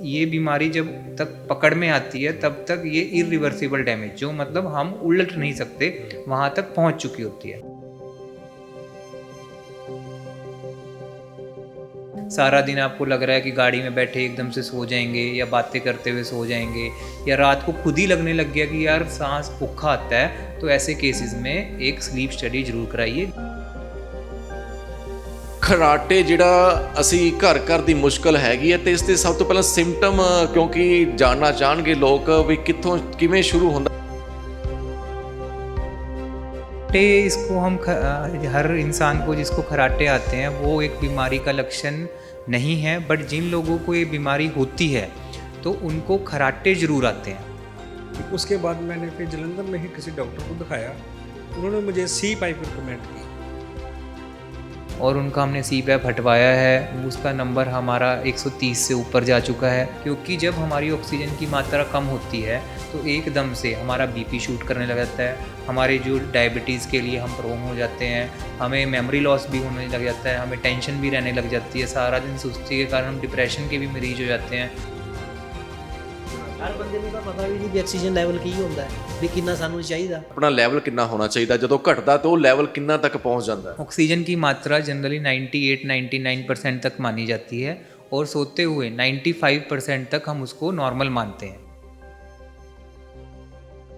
ये बीमारी जब तक पकड़ में आती है तब तक ये इरिवर्सिबल डैमेज, जो मतलब हम उलट नहीं सकते, वहाँ तक पहुँच चुकी होती है। सारा दिन आपको लग रहा है कि गाड़ी में बैठे एकदम से सो जाएंगे या बातें करते हुए सो जाएंगे, या रात को खुद ही लगने लग गया कि यार सांस भूखा आता है, तो ऐसे केसेस में एक स्लीप स्टडी जरूर कराइए। ਖਰਾਟੇ ਜਿਹੜਾ ਅਸੀਂ ਘਰ ਘਰ ਦੀ ਮੁਸ਼ਕਲ ਹੈਗੀ ਹੈ ਤੇ ਇਸ ਦੇ ਸਭ ਤੋਂ ਪਹਿਲਾਂ ਸਿੰਪਟਮ ਕਿਉਂਕਿ ਜਾਣਨਾ ਚਾਹਣਗੇ ਲੋਕ ਵੀ ਕਿੱਥੋਂ ਕਿਵੇਂ ਸ਼ੁਰੂ ਹੁੰਦਾ। इसको हम हर इंसान को जिसको खराटे आते हैं वो एक बीमारी का लक्षण नहीं है, बट जिन लोगों को ये बीमारी होती है तो उनको खराटे ज़रूर आते हैं। उसके बाद मैंने फिर जलंधर में ही किसी डॉक्टर को दिखाया, उन्होंने मुझे सी पाइप रिकमेंड की और उनका हमने सी पैप हटवाया है। उसका नंबर हमारा 130 से ऊपर जा चुका है, क्योंकि जब हमारी ऑक्सीजन की मात्रा कम होती है तो एकदम से हमारा बीपी शूट करने लग जाता है, हमारे जो डायबिटीज़ के लिए हम प्रोन हो जाते हैं, हमें मेमोरी लॉस भी होने लग जाता है, हमें टेंशन भी रहने लग जाती है, सारा दिन सुस्ती के कारण हम डिप्रेशन के भी मरीज हो जाते हैं। हर बंदे ਨੂੰ ਤਾਂ ਪਤਾ ਵੀ ਨਹੀਂ ਵੀ ਆਕਸੀਜਨ ਲੈਵਲ ਕੀ ਹੁੰਦਾ ਹੈ, ਵੀ ਕਿੰਨਾ ਸਾਨੂੰ ਚਾਹੀਦਾ। ਆਪਣਾ ਲੈਵਲ ਕਿੰਨਾ ਹੋਣਾ ਚਾਹੀਦਾ, ਜਦੋਂ ਘਟਦਾ ਤਾਂ ਉਹ ਲੈਵਲ ਕਿੰਨਾ ਤੱਕ ਪਹੁੰਚ ਜਾਂਦਾ ਹੈ। ऑक्सीजन की मात्रा जनरली 98-99% तक मानी जाती है और सोते हुए 95% तक हम उसको नॉर्मल मानते हैं।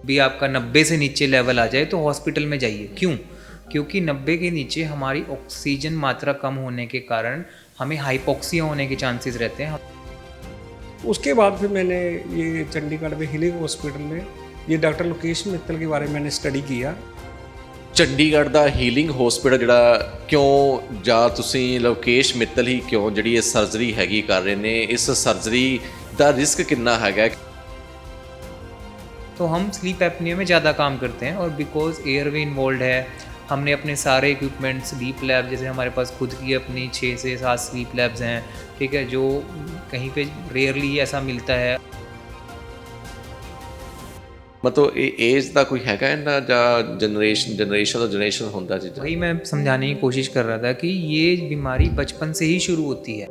भी आपका 90 से नीचे लेवल आ जाए तो हॉस्पिटल में जाइए। क्यों? क्योंकि 90 के नीचे हमारी ऑक्सीजन मात्रा कम होने के कारण हमें हाइपोक्सिया होने के चांसेस रहते हैं। उसके बाद फिर मैंने ये चंडीगढ़ में हीलिंग हॉस्पिटल में ये डॉक्टर लोकेश मित्तल के बारे में मैंने स्टडी किया। ਚੰਡੀਗੜ੍ਹ ਦਾ ਹੀਲਿੰਗ ਹਸਪੀਟਲ ਜਿਹੜਾ ਕਿਉਂ, ਜਾਂ ਤੁਸੀਂ ਲੋਕੇਸ਼ ਮਿੱਤਲ ਹੀ ਕਿਉਂ ਜਿਹੜੀ ਇਹ ਸਰਜਰੀ ਹੈਗੀ ਕਰ ਰਹੇ ਨੇ, ਇਸ ਸਰਜਰੀ ਦਾ ਰਿਸਕ ਕਿੰਨਾ ਹੈਗਾ? तो हम स्लीप एपनिया में ज़्यादा काम करते हैं और बिकॉज एयरवे इन्वॉल्व है, हमने अपने सारे इक्विपमेंट स्लीप लैब, जैसे हमारे पास खुद की अपनी 6 से 7 स्लीप लैब्स हैं, ठीक है, जो कहीं पे रेयरली ऐसा मिलता है। ਮਤਲਬ ਇਹ ਏਜ ਦਾ ਕੋਈ ਹੈਗਾ ਇਹਨਾਂ, ਜਾਂ ਜਨਰੇਸ਼ਨ ਹੁੰਦਾ ਜੀ? वही मैं समझाने की कोशिश कर रहा था कि ये बीमारी बचपन से ही शुरू होती है।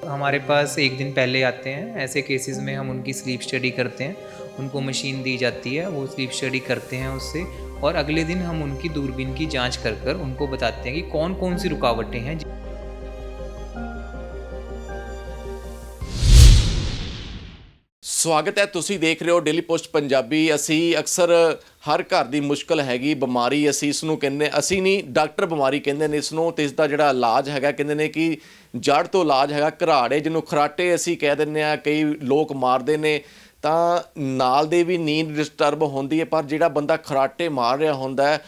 हमारे पास एक दिन पहले आते हैं, ऐसे केसेस में हम उनकी स्लीप स्टडी करते हैं, उनको मशीन दी जाती है, वो स्लीप स्टडी करते हैं उससे, और अगले दिन हम उनकी दूरबीन की जांच कर कर उनको बताते हैं कि कौन कौन सी रुकावटें हैं। ਸਵਾਗਤ ਹੈ, ਤੁਸੀਂ ਦੇਖ ਰਹੇ ਹੋ ਡੇਲੀ ਪੋਸਟ ਪੰਜਾਬੀ। ਅਸੀਂ ਅਕਸਰ ਹਰ ਘਰ ਦੀ ਮੁਸ਼ਕਲ ਹੈਗੀ ਬਿਮਾਰੀ, ਅਸੀਂ ਇਸ ਨੂੰ ਕਹਿੰਦੇ, ਅਸੀਂ ਨਹੀਂ ਡਾਕਟਰ ਬਿਮਾਰੀ ਕਹਿੰਦੇ ਨੇ ਇਸ ਨੂੰ, ਤੇ ਇਸ ਦਾ ਜਿਹੜਾ ਇਲਾਜ ਹੈਗਾ ਕਹਿੰਦੇ ਨੇ ਕਿ ਜੜ ਤੋਂ ਇਲਾਜ ਹੈਗਾ ਘਰਾੜੇ, ਜਿਹਨੂੰ ਖਰਾਟੇ ਅਸੀਂ ਕਹਿ ਦਿੰਦੇ ਹਾਂ। ਕਈ ਲੋਕ ਮਾਰਦੇ ਨੇ ਤਾਂ ਨਾਲ ਦੇ ਵੀ ਨੀਂਦ ਡਿਸਟਰਬ ਹੁੰਦੀ ਹੈ, ਪਰ ਜਿਹੜਾ ਬੰਦਾ ਖਰਾਟੇ ਮਾਰ ਰਿਹਾ ਹੁੰਦਾ ਹੈ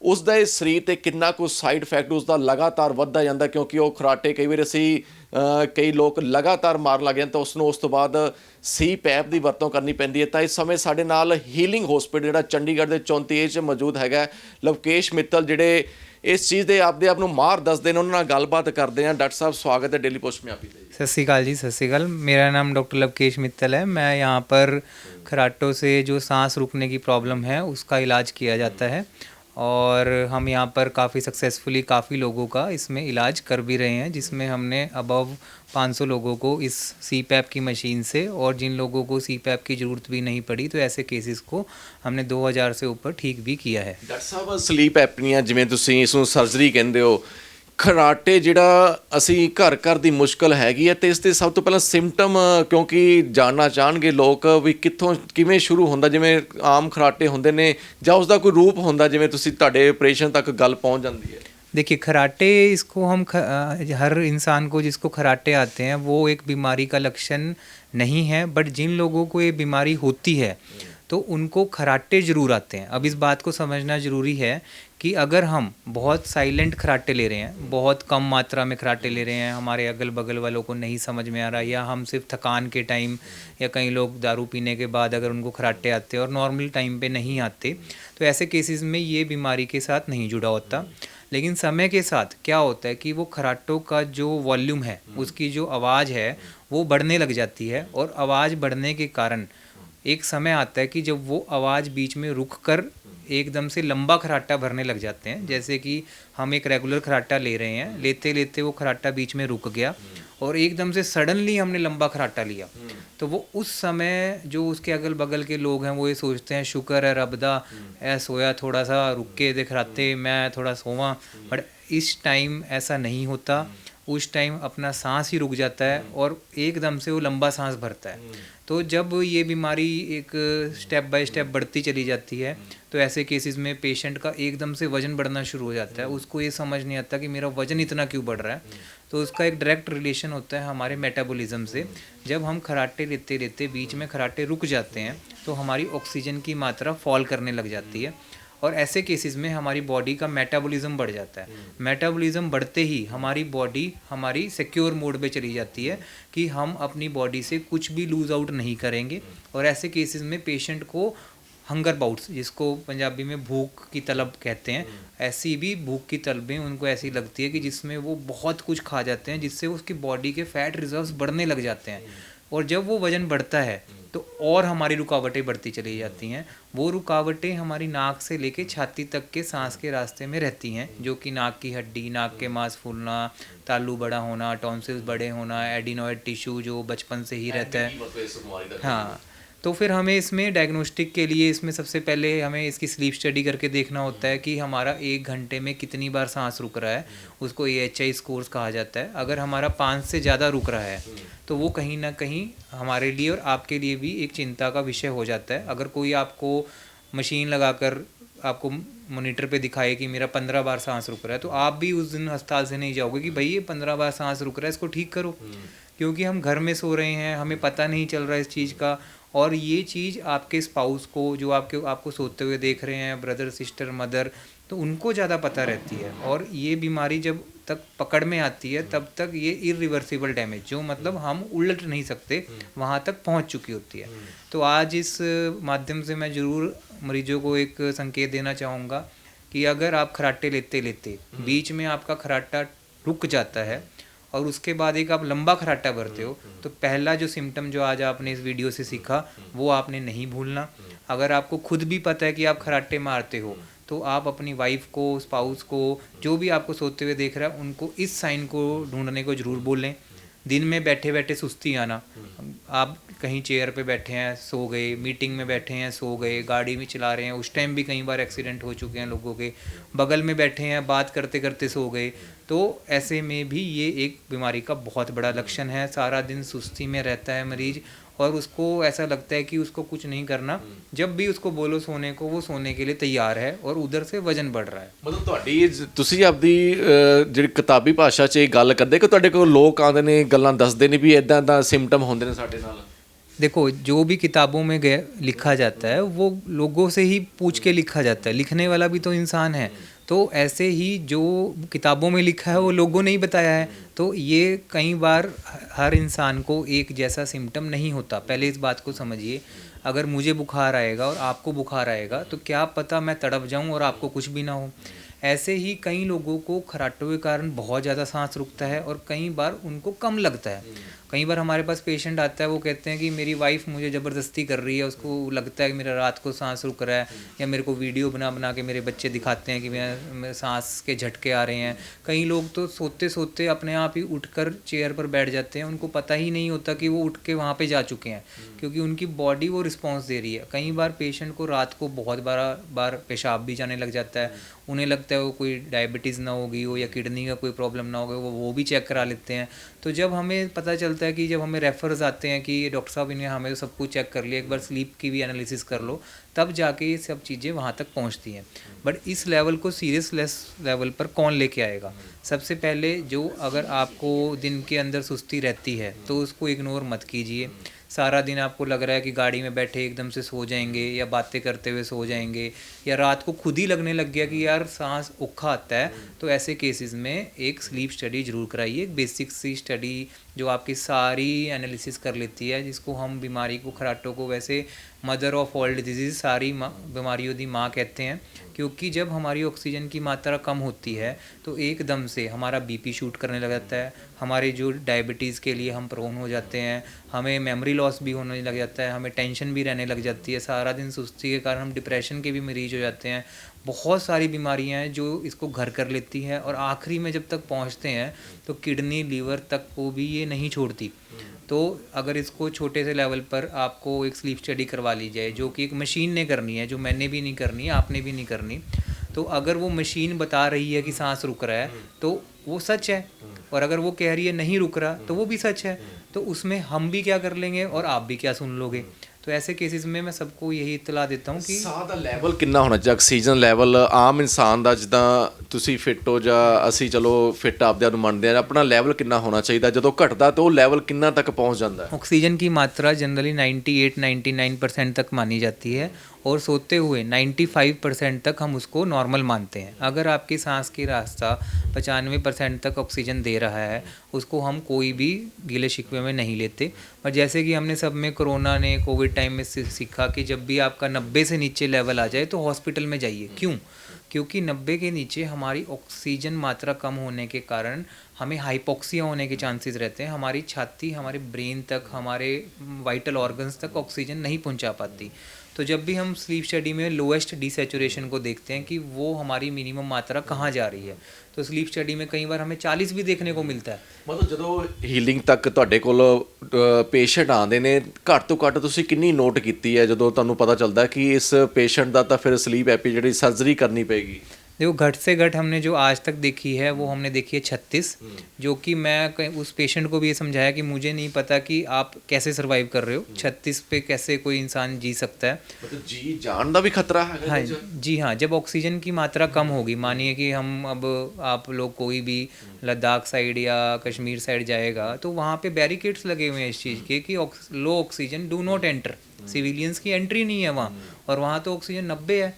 ਉਸ ਦਾ ਇਹ ਸਰੀਰ 'ਤੇ ਕਿੰਨਾ ਕੁ ਸਾਈਡ ਇਫੈਕਟ ਉਸਦਾ ਲਗਾਤਾਰ ਵੱਧਦਾ ਜਾਂਦਾ, ਕਿਉਂਕਿ ਉਹ ਖਰਾਟੇ ਕਈ ਵਾਰ ਅਸੀਂ ਕਈ ਲੋਕ ਲਗਾਤਾਰ ਮਾਰਨ ਲੱਗ ਜਾਂਦੇ ਤਾਂ ਉਸਨੂੰ ਉਸ ਤੋਂ ਬਾਅਦ ਸੀ ਪੈਪ ਦੀ ਵਰਤੋਂ ਕਰਨੀ ਪੈਂਦੀ ਹੈ। ਤਾਂ ਇਸ ਸਮੇਂ ਸਾਡੇ ਨਾਲ ਹੀਲਿੰਗ ਹਸਪੀਟਲ ਜਿਹੜਾ ਚੰਡੀਗੜ੍ਹ ਦੇ 34 'ਚ ਮੌਜੂਦ ਹੈਗਾ ਲੋਕੇਸ਼ ਮਿੱਤਲ, ਜਿਹੜੇ ਇਸ ਚੀਜ਼ ਦੇ ਆਪਦੇ ਆਪ ਨੂੰ ਮਾਹਰ ਦੱਸਦੇ ਨੇ, ਉਹਨਾਂ ਨਾਲ ਗੱਲਬਾਤ ਕਰਦੇ ਹਾਂ। ਡਾਕਟਰ ਸਾਹਿਬ ਸਵਾਗਤ है डेली पोस्ट में आप ही। सत श्री अकाल जी, सत श्री अकाल। मेरा नाम डॉक्टर लवकेश मित्तल है। मैं यहाँ पर खराटों से जो सांस रुकने की प्रॉब्लम है उसका इलाज किया जाता है, और हम यहाँ पर काफ़ी सक्सेसफुली काफ़ी लोगों का इसमें इलाज कर भी रहे हैं, जिसमें हमने अबव 500 लोगों को इस सी पैप की मशीन से, और जिन लोगों को सी पैप की ज़रूरत भी नहीं पड़ी तो ऐसे केसेस को हमने 2000 से ऊपर ठीक भी किया है। ਡਾਕਟਰ ਸਾਹਿਬ ਸਲੀਪ ਐਪਨੀਆ ਜਿਵੇਂ ਤੁਸੀਂ ਇਸ ਨੂੰ ਸਰਜਰੀ ਕਹਿੰਦੇ ਹੋ, ਖਰਾਟੇ ਜਿਹੜਾ ਅਸੀਂ ਘਰ ਘਰ ਦੀ ਮੁਸ਼ਕਲ ਹੈਗੀ ਹੈ, ਤੇ ਇਸ ਦੇ ਸਭ ਤੋਂ ਪਹਿਲਾਂ ਸਿੰਪਟਮ ਕਿਉਂਕਿ ਜਾਣਨਾ ਚਾਹਣਗੇ ਲੋਕ ਵੀ ਕਿੱਥੋਂ ਕਿਵੇਂ ਸ਼ੁਰੂ ਹੁੰਦਾ, ਜਿਵੇਂ ਆਮ ਖਰਾਟੇ ਹੁੰਦੇ ਨੇ ਜਾਂ ਉਸ ਦਾ ਕੋਈ ਰੂਪ ਹੁੰਦਾ, ਜਿਵੇਂ ਤੁਸੀਂ ਤੁਹਾਡੇ ਆਪਰੇਸ਼ਨ ਤੱਕ ਗੱਲ ਪਹੁੰਚ ਜਾਂਦੀ ਹੈ? देखिए खराटे, इसको हम हर इंसान को जिसको खराटे आते हैं वो एक बीमारी का लक्षण नहीं है, बट जिन लोगों को ये बीमारी होती है तो उनको खराटे ज़रूर आते हैं। अब इस बात को समझना ज़रूरी है कि अगर हम बहुत साइलेंट खराटे ले रहे हैं, बहुत कम मात्रा में खराटे ले रहे हैं, हमारे अगल बगल वालों को नहीं समझ में आ रहा, या हम सिर्फ थकान के टाइम, या कई लोग दारू पीने के बाद अगर उनको खराटे आते और नॉर्मल टाइम पे नहीं आते, तो ऐसे केसेस में ये बीमारी के साथ नहीं जुड़ा होता। लेकिन समय के साथ क्या होता है कि वो खराटों का जो वॉल्यूम है, उसकी जो आवाज़ है वो बढ़ने लग जाती है, और आवाज़ बढ़ने के कारण एक समय आता है कि जब वो आवाज़ बीच में रुक कर एकदम से लंबा खराटा भरने लग जाते हैं। जैसे कि हम एक रेगुलर खराटा ले रहे हैं, लेते लेते वो खराटा बीच में रुक गया और एकदम से सडनली हमने लंबा खराटा लिया, तो वो उस समय जो उसके अगल बगल के लोग हैं वो ये सोचते हैं शुक्र है रब दा, ऐ सोया थोड़ा सा रुक के दे खराटे, मैं थोड़ा सोवा। बट इस टाइम ऐसा नहीं होता, उस टाइम अपना सांस ही रुक जाता है और एकदम से वो लंबा सांस भरता है। तो जब ये बीमारी एक स्टेप बाय स्टेप बढ़ती चली जाती है तो ऐसे केसेस में पेशेंट का एकदम से वज़न बढ़ना शुरू हो जाता है, उसको ये समझ नहीं आता कि मेरा वज़न इतना क्यों बढ़ रहा है। तो उसका एक डायरेक्ट रिलेशन होता है हमारे मेटाबॉलिज्म से। जब हम खराटे लेते लेते बीच में खराटे रुक जाते हैं तो हमारी ऑक्सीजन की मात्रा फॉल करने लग जाती है और ऐसे केसेस में हमारी बॉडी का मेटाबॉलिज्म बढ़ जाता है। मेटाबॉलिज्म बढ़ते ही हमारी बॉडी हमारी सिक्योर मोड पे चली जाती है कि हम अपनी बॉडी से कुछ भी लूज़ आउट नहीं करेंगे। और ऐसे केसेस में पेशेंट को हंगर बाउट्स, जिसको पंजाबी में भूख की तलब कहते हैं, ऐसी भी भूख की तलबें उनको ऐसी लगती है कि जिसमें वो बहुत कुछ खा जाते हैं, जिससे उसकी बॉडी के फैट रिजर्व्स बढ़ने लग जाते हैं। और जब वो वज़न बढ़ता है तो और हमारी रुकावटें बढ़ती चली जाती हैं। वो रुकावटें हमारी नाक से लेके छाती तक के सांस के रास्ते में रहती हैं, जो कि नाक की हड्डी, नाक के मांस फूलना, तालू बड़ा होना, टॉन्सिल्स बड़े होना, एडिनोइड टिश्यू जो बचपन से ही रहता है। हाँ, तो फिर हमें इसमें डायग्नोस्टिक के लिए इसमें सबसे पहले हमें इसकी स्लीप स्टडी करके देखना होता है कि हमारा 1 घंटे में कितनी बार सांस रुक रहा है, उसको AHI स्कोर्स कहा जाता है। अगर हमारा 5 से ज़्यादा रुक रहा है तो वो कहीं ना कहीं हमारे लिए और आपके लिए भी एक चिंता का विषय हो जाता है। अगर कोई आपको मशीन लगाकर आपको मॉनिटर पे दिखाए कि मेरा 15 बार सांस रुक रहा है, तो आप भी उस दिन अस्पताल से नहीं जाओगे कि भाई ये 15 बार सांस रुक रहा है, इसको ठीक करो। क्योंकि हम घर में सो रहे हैं, हमें पता नहीं चल रहा है इस चीज़ का, और ये चीज़ आपके स्पाउस को, जो आपको सोते हुए देख रहे हैं, ब्रदर सिस्टर मदर, तो उनको ज़्यादा पता रहती है। और ये बीमारी जब तक पकड़ में आती है तब तक ये इरिवर्सिबल डैमेज, जो मतलब हम उलट नहीं सकते, वहाँ तक पहुँच चुकी होती है। तो आज इस माध्यम से मैं ज़रूर मरीजों को एक संकेत देना चाहूँगा कि अगर आप खराटे लेते लेते बीच में आपका खराटा रुक जाता है और उसके बाद एक आप लंबा खराटा भरते हो, तो पहला जो सिम्टम जो आज आपने इस वीडियो से सीखा वो आपने नहीं भूलना। अगर आपको खुद भी पता है कि आप खराटे मारते हो तो आप अपनी वाइफ को, स्पाउस को, जो भी आपको सोते हुए देख रहा है, उनको इस साइन को ढूंढने को ज़रूर बोलें। दिन में बैठे बैठे सुस्ती आना, आप कहीं चेयर पे बैठे हैं सो गए, मीटिंग में बैठे हैं सो गए, गाड़ी में चला रहे हैं उस टाइम भी कई बार एक्सीडेंट हो चुके हैं लोगों के, बगल में बैठे हैं बात करते करते सो गए, तो ऐसे में भी ये एक बीमारी का बहुत बड़ा लक्षण है। सारा दिन सुस्ती में रहता है मरीज और उसको ऐसा लगता है कि उसको कुछ नहीं करना, जब भी उसको बोलो सोने को वो सोने के लिए तैयार है और उधर से वजन बढ़ रहा है। ਮਤਲਬ ਤੁਹਾਡੀ ਤੁਸੀਂ ਆਪਦੀ ਜਿਹੜੀ ਕਿਤਾਬੀ ਭਾਸ਼ਾ 'ਚ ਇਹ ਗੱਲ ਕਰਦੇ ਕਿ ਤੁਹਾਡੇ ਕੋਲ ਲੋਕ ਆਉਂਦੇ ਨੇ ਗੱਲਾਂ ਦੱਸਦੇ ਨੇ ਵੀ ਇਦਾਂ ਦਾ ਸਿੰਪਟਮ ਹੁੰਦੇ ਨੇ ਸਾਡੇ ਨਾਲ? देखो, जो भी किताबों में लिखा जाता है वो लोगों से ही पूछ के लिखा जाता है, लिखने वाला भी तो इंसान है। तो ऐसे ही जो किताबों में लिखा है वो लोगों ने ही बताया है। तो ये कई बार हर इंसान को एक जैसा सिम्टम नहीं होता, पहले इस बात को समझिए। अगर मुझे बुखार आएगा और आपको बुखार आएगा तो क्या पता मैं तड़प जाऊं और आपको कुछ भी ना हो। ऐसे ही कई लोगों को खराटों के कारण बहुत ज़्यादा सांस रुकता है और कई बार उनको कम लगता है। कई बार हमारे पास पेशेंट आता है, वो कहते हैं कि मेरी वाइफ मुझे ज़बरदस्ती कर रही है, उसको लगता है कि मेरा रात को सांस रुक रहा है, या मेरे को वीडियो बना बना के मेरे बच्चे दिखाते हैं कि मेरे सांस के झटके आ रहे हैं। कई लोग तो सोते सोते अपने आप ही उठकर चेयर पर बैठ जाते हैं, उनको पता ही नहीं होता कि वो उठ के वहाँ पे जा चुके हैं, क्योंकि उनकी बॉडी वो रिस्पॉन्स दे रही है। कई बार पेशेंट को रात को बहुत बार पेशाब भी जाने लग जाता है, उन्हें लगता है वो कोई डायबिटीज़ ना होगी हो या किडनी का कोई प्रॉब्लम ना होगा, वो भी चेक करा लेते हैं। तो जब हमें पता चलता है कि जब हमें रेफर्स आते हैं कि डॉक्टर साहब इन्हें हमें तो सब कुछ चेक कर लिया, एक बार स्लीप की भी एनालिसिस कर लो, तब जाके ये सब चीज़ें वहाँ तक पहुँचती हैं। बट इस लेवल को सीरियसलेस लेवल पर कौन लेके आएगा? सबसे पहले जो अगर आपको दिन के अंदर सुस्ती रहती है तो उसको इग्नोर मत कीजिए। सारा दिन आपको लग रहा है कि गाड़ी में बैठे एकदम से सो जाएंगे या बातें करते हुए सो जाएंगे, या रात को खुद ही लगने लग गया कि यार सांस औखा आता है, तो ऐसे केसेस में एक स्लीप स्टडी जरूर कराइए। एक बेसिक सी स्टडी जो आपकी सारी एनालिसिस कर लेती है, जिसको हम बीमारी को, खराटों को वैसे मदर ऑफ ऑल डिजीज़, सारी बीमारियों दी माँ कहते हैं। क्योंकि जब हमारी ऑक्सीजन की मात्रा कम होती है तो एकदम से हमारा बीपी शूट करने लग जाता है, हमारे जो डायबिटीज़ के लिए हम प्रोन हो जाते हैं, हमें मेमोरी लॉस भी होने लग जाता है, हमें टेंशन भी रहने लग जाती है, सारा दिन सुस्ती के कारण हम डिप्रेशन के भी मरीज हो जाते हैं। बहुत सारी बीमारियां हैं जो इसको घर कर लेती हैं और आखिरी में जब तक पहुंचते हैं तो किडनी लीवर तक को भी ये नहीं छोड़ती। तो अगर इसको छोटे से लेवल पर आपको एक स्लीप स्टडी करवा ली जाए, जो कि एक मशीन ने करनी है, जो मैंने भी नहीं करनी, आपने भी नहीं करनी, तो अगर वो मशीन बता रही है कि सांस रुक रहा है तो वो सच है, और अगर वो कह रही है नहीं रुक रहा तो वो भी सच है। तो उसमें हम भी क्या कर लेंगे और आप भी क्या सुन लोगे। तो ऐसे केसेस में मैं सबको यही इत्तला देता हूँ कि ਸਾਹ ਦਾ ਲੈਵਲ ਕਿੰਨਾ ਹੋਣਾ ਚਾਹੀਦਾ, ਆਕਸੀਜਨ ਲੈਵਲ ਆਮ ਇਨਸਾਨ ਦਾ, ਜਿੱਦਾਂ ਤੁਸੀਂ ਫਿੱਟ ਹੋ ਜਾਂ ਅਸੀਂ ਚਲੋ ਫਿੱਟ ਆਪਦਿਆਂ ਨੂੰ ਮੰਨਦੇ ਆ, ਆਪਣਾ ਲੈਵਲ ਕਿੰਨਾ ਹੋਣਾ ਚਾਹੀਦਾ, ਜਦੋਂ ਘਟਦਾ ਤਾਂ ਉਹ ਲੈਵਲ ਕਿੰਨਾ ਤੱਕ ਪਹੁੰਚ ਜਾਂਦਾ ਹੈ? ऑक्सीजन की मात्रा जनरली 98-99% तक मानी जाती है और सोते हुए 95% तक हम उसको नॉर्मल मानते हैं। अगर आपकी सांस की रास्ता 95% तक ऑक्सीजन दे रहा है, उसको हम कोई भी गिले शिकवे में नहीं लेते। पर जैसे कि हमने सब में कोरोना ने कोविड टाइम में सीखा कि जब भी आपका 90 से नीचे लेवल आ जाए तो हॉस्पिटल में जाइए। क्यों? क्योंकि 90 के नीचे हमारी ऑक्सीजन मात्रा कम होने के कारण हमें हाइपोक्सिया होने के चांसेस रहते हैं। हमारी छाती हमारे ब्रेन तक, हमारे वाइटल ऑर्गन्स तक ऑक्सीजन नहीं पहुंचा पाती। तो जब भी हम स्लीप स्टडी में लोएस्ट डिसैचुरेशन को देखते हैं कि वो हमारी मिनिमम मात्रा कहाँ जा रही है, तो स्लीप स्टडी में कई बार हमें 40 भी देखने को मिलता है। ਮਤਲਬ ਜਦੋਂ ਹੀਲਿੰਗ ਤੱਕ ਤੁਹਾਡੇ ਕੋਲ ਪੇਸ਼ੈਂਟ ਆਉਂਦੇ ਨੇ, ਘੱਟ ਤੋਂ ਘੱਟ ਤੁਸੀਂ ਕਿੰਨੀ ਨੋਟ ਕੀਤੀ ਹੈ ਜਦੋਂ ਤੁਹਾਨੂੰ ਪਤਾ ਚੱਲਦਾ ਕਿ ਇਸ ਪੇਸ਼ੈਂਟ ਦਾ ਤਾਂ ਫਿਰ ਸਲੀਪ ਐਪੀ ਜਿਹੜੀ सर्जरी करनी पड़ेगी? देखो, घट से घट हमने जो आज तक देखी है वो हमने देखी है 36, जो कि मैं उस पेशेंट को भी ये समझाया कि मुझे नहीं पता कि आप कैसे सर्वाइव कर रहे हो, 36 पे कैसे कोई इंसान जी सकता है। मतलब जी जान का भी खतरा है? हाँ जी हाँ, जब ऑक्सीजन की मात्रा कम होगी, मानिए कि हम अब आप लोग कोई भी लद्दाख साइड या कश्मीर साइड जाएगा तो वहाँ पे बैरिकेड्स लगे हुए हैं इस चीज़ के कि low oxygen do not enter, civilians की एंट्री नहीं है वहाँ, और वहाँ तो ऑक्सीजन 90 है।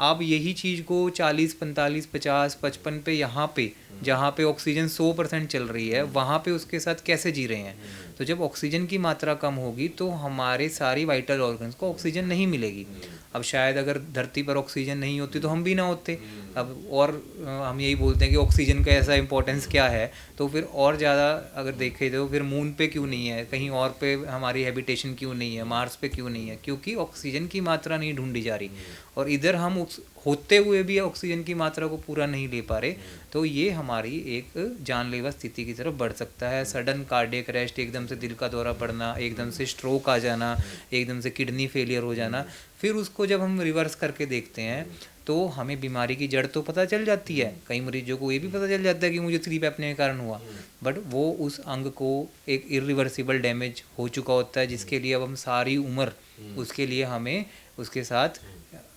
आप यही चीज़ को 40, 45, 50, 55 पे यहाँ पे जहाँ पे ऑक्सीजन 100% चल रही है वहाँ पे उसके साथ कैसे जी रहे हैं। तो जब ऑक्सीजन की मात्रा कम होगी तो हमारे सारी वाइटल ऑर्गन्स को ऑक्सीजन नहीं मिलेगी। अब शायद अगर धरती पर ऑक्सीजन नहीं होती तो हम भी ना होते। अब और हम यही बोलते हैं कि ऑक्सीजन का ऐसा इंपॉर्टेंस क्या है, तो फिर और ज़्यादा अगर देखें तो फिर मून पे क्यों नहीं है, कहीं और पे हमारी हैबिटेशन क्यों नहीं है, मार्स पे क्यों नहीं है, क्योंकि ऑक्सीजन की मात्रा नहीं ढूंढी जा रही और इधर हम होते हुए भी ऑक्सीजन की मात्रा को पूरा नहीं ले पा रहे। तो ये हमारी एक जानलेवा स्थिति की तरफ बढ़ सकता है। सडन कार्डियक अरेस्ट, एकदम से दिल का दौरा पड़ना, एकदम से स्ट्रोक आ जाना, एकदम से किडनी फेलियर हो जाना। फिर उसको जब हम रिवर्स करके देखते हैं तो हमें बीमारी की जड़ तो पता चल जाती है। कई मरीजों को ये भी पता चल जाता है कि मुझे स्लीप एपने के कारण हुआ, बट वो उस अंग को एक इरिवर्सिबल डैमेज हो चुका होता है, जिसके लिए अब हम सारी उम्र उसके लिए हमें उसके साथ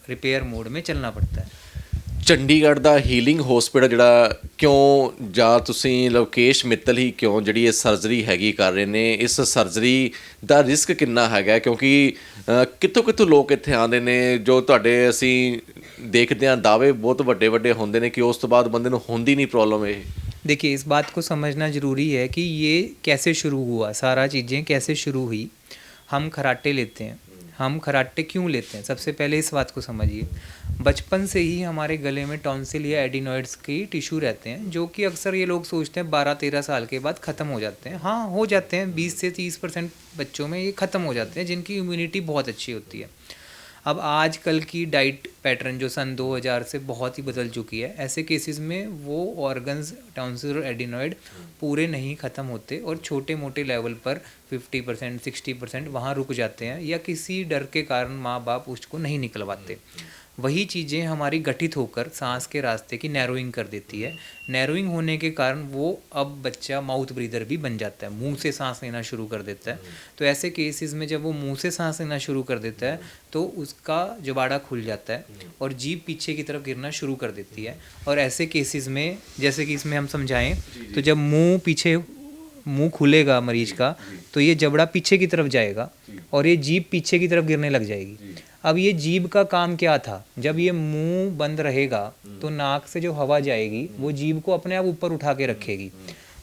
रिपेयर मोड में चलना पड़ता है। ਚੰਡੀਗੜ੍ਹ ਦਾ ਹੀਲਿੰਗ ਹਸਪੀਟਲ ਜਿਹੜਾ ਕਿਉਂ, ਜਾਂ ਤੁਸੀਂ ਲੋਕੇਸ਼ ਮਿੱਤਲ ਹੀ ਕਿਉਂ ਜਿਹੜੀ ਇਹ ਸਰਜਰੀ ਹੈਗੀ ਕਰ ਰਹੇ ਨੇ, ਇਸ ਸਰਜਰੀ ਦਾ ਰਿਸਕ ਕਿੰਨਾ ਹੈਗਾ? ਕਿਉਂਕਿ ਕਿੱਥੋਂ ਕਿੱਥੋਂ ਲੋਕ ਇੱਥੇ ਆਉਂਦੇ ਨੇ, ਜੋ ਤੁਹਾਡੇ ਅਸੀਂ ਦੇਖਦੇ ਹਾਂ ਦਾਅਵੇ ਬਹੁਤ ਵੱਡੇ ਵੱਡੇ ਹੁੰਦੇ ਨੇ ਕਿ ਉਸ ਤੋਂ ਬਾਅਦ ਬੰਦੇ ਨੂੰ ਹੁੰਦੀ नहीं प्रॉब्लम। ਇਹ देखिए, इस बात को समझना ज़रूरी है कि ये कैसे शुरू हुआ, सारा चीज़ें कैसे शुरू हुई। हम खराटे लेते हैं, हम खराटे क्यों लेते हैं, सबसे पहले इस बात को समझिए। बचपन से ही हमारे गले में टॉन्सिल या एडिनॉइड्स की टिश्यू रहते हैं, जो कि अक्सर ये लोग सोचते हैं 12-13 साल के बाद ख़त्म हो जाते हैं। हाँ, हो जाते हैं, 20 से 30% बच्चों में ये ख़त्म हो जाते हैं जिनकी इम्यूनिटी बहुत अच्छी होती है। अब आजकल की डाइट पैटर्न जो सन 2000 से बहुत ही बदल चुकी है, ऐसे केसेस में वो ऑर्गन्स टॉन्सिल और एडिनॉइड पूरे नहीं ख़त्म होते और छोटे मोटे लेवल पर 50%, 60% वहाँ रुक जाते हैं, या किसी डर के कारण माँ बाप उसको नहीं निकलवाते। वही चीज़ें हमारी गठित होकर सांस के रास्ते की नैरोइंग कर देती है। नैरोइंग होने के कारण वो अब बच्चा माउथ ब्रीदर भी बन जाता है, मुंह से सांस लेना शुरू कर देता है। तो ऐसे केसेस में जब वो मुंह से सांस लेना शुरू कर देता है तो उसका जबाड़ा खुल जाता है और जीभ पीछे की तरफ गिरना शुरू कर देती है। और ऐसे केसेस में, जैसे कि इसमें हम समझाएं, तो जब मुंह खुलेगा मरीज का तो ये जबड़ा पीछे की तरफ जाएगा और ये जीभ पीछे की तरफ गिरने लग जाएगी। अब ये जीभ का काम क्या था, जब ये मुंह बंद रहेगा तो नाक से जो हवा जाएगी वो जीभ को अपने आप ऊपर उठा के रखेगी।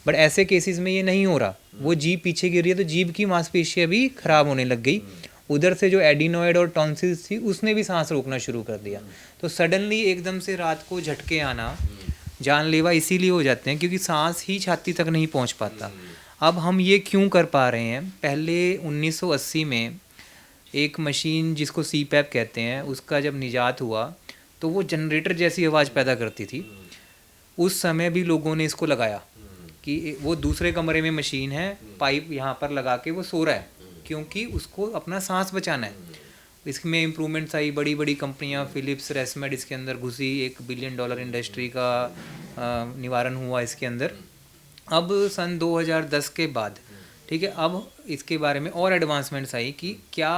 बट ऐसे केसेस में ये नहीं हो रहा, वो जीभ पीछे गिर रही है तो जीभ की मांसपेशियाँ भी खराब होने लग गई उधर से जो एडिनोइड और टॉन्सिल्स थी उसने भी सांस रोकना शुरू कर दिया। तो सडनली एकदम से रात को झटके आना जानलेवा इसीलिए हो जाते हैं क्योंकि सांस ही छाती तक नहीं पहुंच पाता। अब हम ये क्यों कर पा रहे हैं? पहले 1980 में एक मशीन जिसको CPAP कहते हैं उसका जब निजात हुआ तो वो जनरेटर जैसी आवाज़ पैदा करती थी। उस समय भी लोगों ने इसको लगाया कि वो दूसरे कमरे में मशीन है, पाइप यहाँ पर लगा के वो सो रहा है क्योंकि उसको अपना सांस बचाना है। इसमें इम्प्रूवमेंट्स आई, बड़ी बड़ी कंपनियाँ फिलिप्स, रेसमेड इसके अंदर घुसी, $1 बिलियन इंडस्ट्री का निवारण हुआ इसके अंदर। अब सन 2010 के बाद, ठीक है, अब इसके बारे में और एडवांसमेंट्स आई कि क्या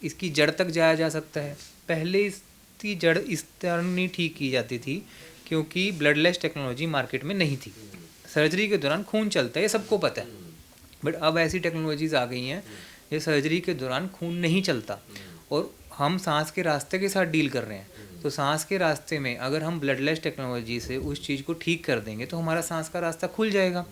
इसकी जड़ तक जाया जा सकता है। पहले इसकी जड़ इस तरह नहीं ठीक की जाती थी क्योंकि ब्लडलेस टेक्नोलॉजी मार्केट में नहीं थी। सर्जरी के दौरान खून चलता है, ये सबको पता है, बट अब ऐसी टेक्नोलॉजीज़ आ गई हैं जो सर्जरी के दौरान खून नहीं चलता और हम सांस के रास्ते के साथ डील कर रहे हैं। तो सांस के रास्ते में अगर हम ब्लडलेस टेक्नोलॉजी से उस चीज़ को ठीक कर देंगे तो हमारा सांस का रास्ता खुल जाएगा।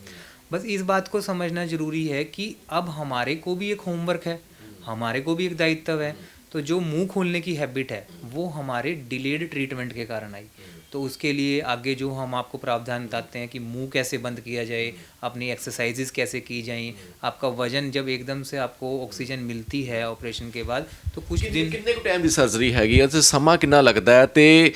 बस इस बात को समझना ज़रूरी है कि अब हमारे को भी एक होमवर्क है, हमारे को भी एक दायित्व है। तो जो मुंह खोलने की हैबिट है वो हमारे डिलेड ट्रीटमेंट के कारण आई। तो उसके लिए आगे जो हम आपको प्रावधान बताते हैं कि मुंह कैसे बंद किया जाए, अपनी एक्सरसाइजेस कैसे की जाएं, आपका वजन जब एकदम से आपको ऑक्सीजन मिलती है ऑपरेशन के बाद तो कुछ दिन ਕਿੰਨੇ ਕੁ ਟਾਈਮ ਦੀ ਸਰਜਰੀ ਹੈਗੀ ਹੈ ਤੇ ਸਮਾਂ ਕਿੰਨਾ ਲੱਗਦਾ ਹੈ ਤੇ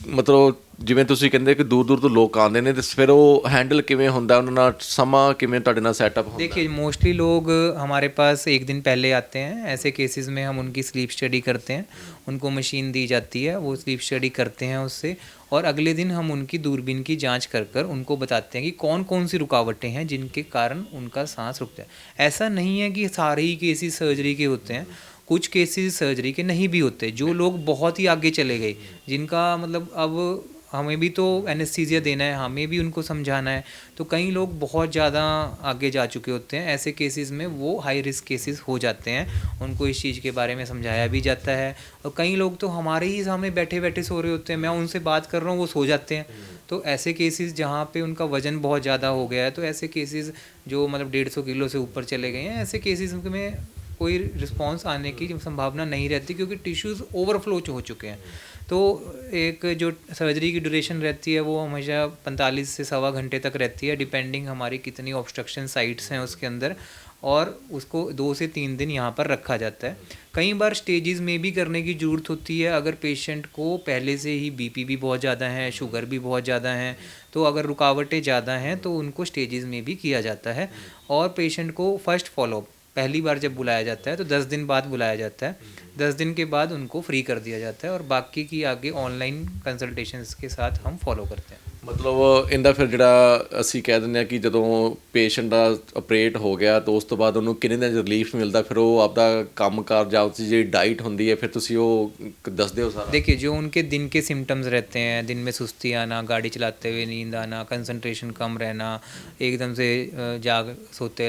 ਮਤਲਬ ਜਿਵੇਂ ਤੁਸੀਂ ਕਹਿੰਦੇ ਕਿ ਦੂਰ ਦੂਰ ਤੋਂ ਲੋਕ ਆਉਂਦੇ ਨੇ ਤੇ ਫਿਰ ਉਹ ਹੈਂਡਲ ਕਿਵੇਂ ਹੁੰਦਾ, ਉਹਨਾਂ ਨਾਲ ਸਮਾਂ ਕਿਵੇਂ ਤੁਹਾਡੇ ਨਾਲ सेटअप ਹੁੰਦਾ? देखिए मोस्टली लोग हमारे पास एक दिन पहले आते हैं। ऐसे केसेस में हम उनकी स्लीप स्टडी करते हैं, उनको मशीन दी जाती है, वो स्लीप स्टडी करते हैं उससे, और अगले दिन हम उनकी दूरबीन की जांच कर कर उनको बताते हैं कि कौन कौन सी रुकावटें हैं जिनके कारण उनका सांस रुकता है। ऐसा नहीं है कि सारे ही केसेस सर्जरी के होते हैं, कुछ केसेस सर्जरी के नहीं भी होते। जो लोग बहुत ही आगे चले गए, जिनका मतलब अब हमें भी तो एनेस्थीसिया देना है, हमें भी उनको समझाना है, तो कई लोग बहुत ज़्यादा आगे जा चुके होते हैं। ऐसे केसेस में वो हाई रिस्क केसेस हो जाते हैं, उनको इस चीज़ के बारे में समझाया भी जाता है। और कई लोग तो हमारे ही सामने बैठे बैठे सो रहे होते हैं, मैं उनसे बात कर रहा हूँ, वो सो जाते हैं। तो ऐसे केसेस जहाँ पे उनका वज़न बहुत ज़्यादा हो गया है, तो ऐसे केसेस जो मतलब 150 किलो से ऊपर चले गए हैं, ऐसे केसेस में कोई रिस्पॉन्स आने की संभावना नहीं रहती क्योंकि टिश्यूज़ ओवरफ्लो हो चुके हैं। तो एक जो सर्जरी की ड्यूरेशन रहती है वो हमेशा 45 से सवा घंटे तक रहती है, डिपेंडिंग हमारी कितनी ऑब्स्ट्रक्शन साइट्स हैं उसके अंदर, और उसको 2 से 3 दिन यहाँ पर रखा जाता है। कई बार स्टेजेस में भी करने की ज़रूरत होती है, अगर पेशेंट को पहले से ही BP भी बहुत ज़्यादा है, शुगर भी बहुत ज़्यादा है, तो अगर रुकावटें ज़्यादा हैं तो उनको स्टेजेस में भी किया जाता है। और पेशेंट को फर्स्ट फॉलोअप पहली बार जब बुलाया जाता है तो 10 दिन बाद बुलाया जाता है, 10 दिन के बाद उनको फ्री कर दिया जाता है और बाकी की आगे ऑनलाइन कंसल्टेशंस के साथ हम फॉलो करते हैं। ਮਤਲਬ ਇਹਦਾ ਫਿਰ ਜਿਹੜਾ ਅਸੀਂ ਕਹਿ ਦਿੰਦੇ ਹਾਂ ਕਿ ਜਦੋਂ ਪੇਸ਼ੈਂਟ ਦਾ ਆਪਰੇਟ ਹੋ ਗਿਆ ਤਾਂ ਉਸ ਤੋਂ ਬਾਅਦ ਉਹਨੂੰ ਕਿੰਨੇ ਦਿਨ ਰਿਲੀਫ ਮਿਲਦਾ, ਫਿਰ ਉਹ ਆਪਦਾ ਕੰਮਕਾਰ ਜਾਂ उसकी ਜਿਹੜੀ डाइट ਹੁੰਦੀ है फिर ਤੁਸੀਂ ਉਹ ਦੱਸਦੇ ਹੋ ਸਾਰਾ? देखिए जो उनके दिन के सिम्टम्स रहते हैं, दिन में सुस्ती आना, गाड़ी चलाते हुए नींद आना, कंसंट्रेशन कम रहना, एकदम से जाग सोते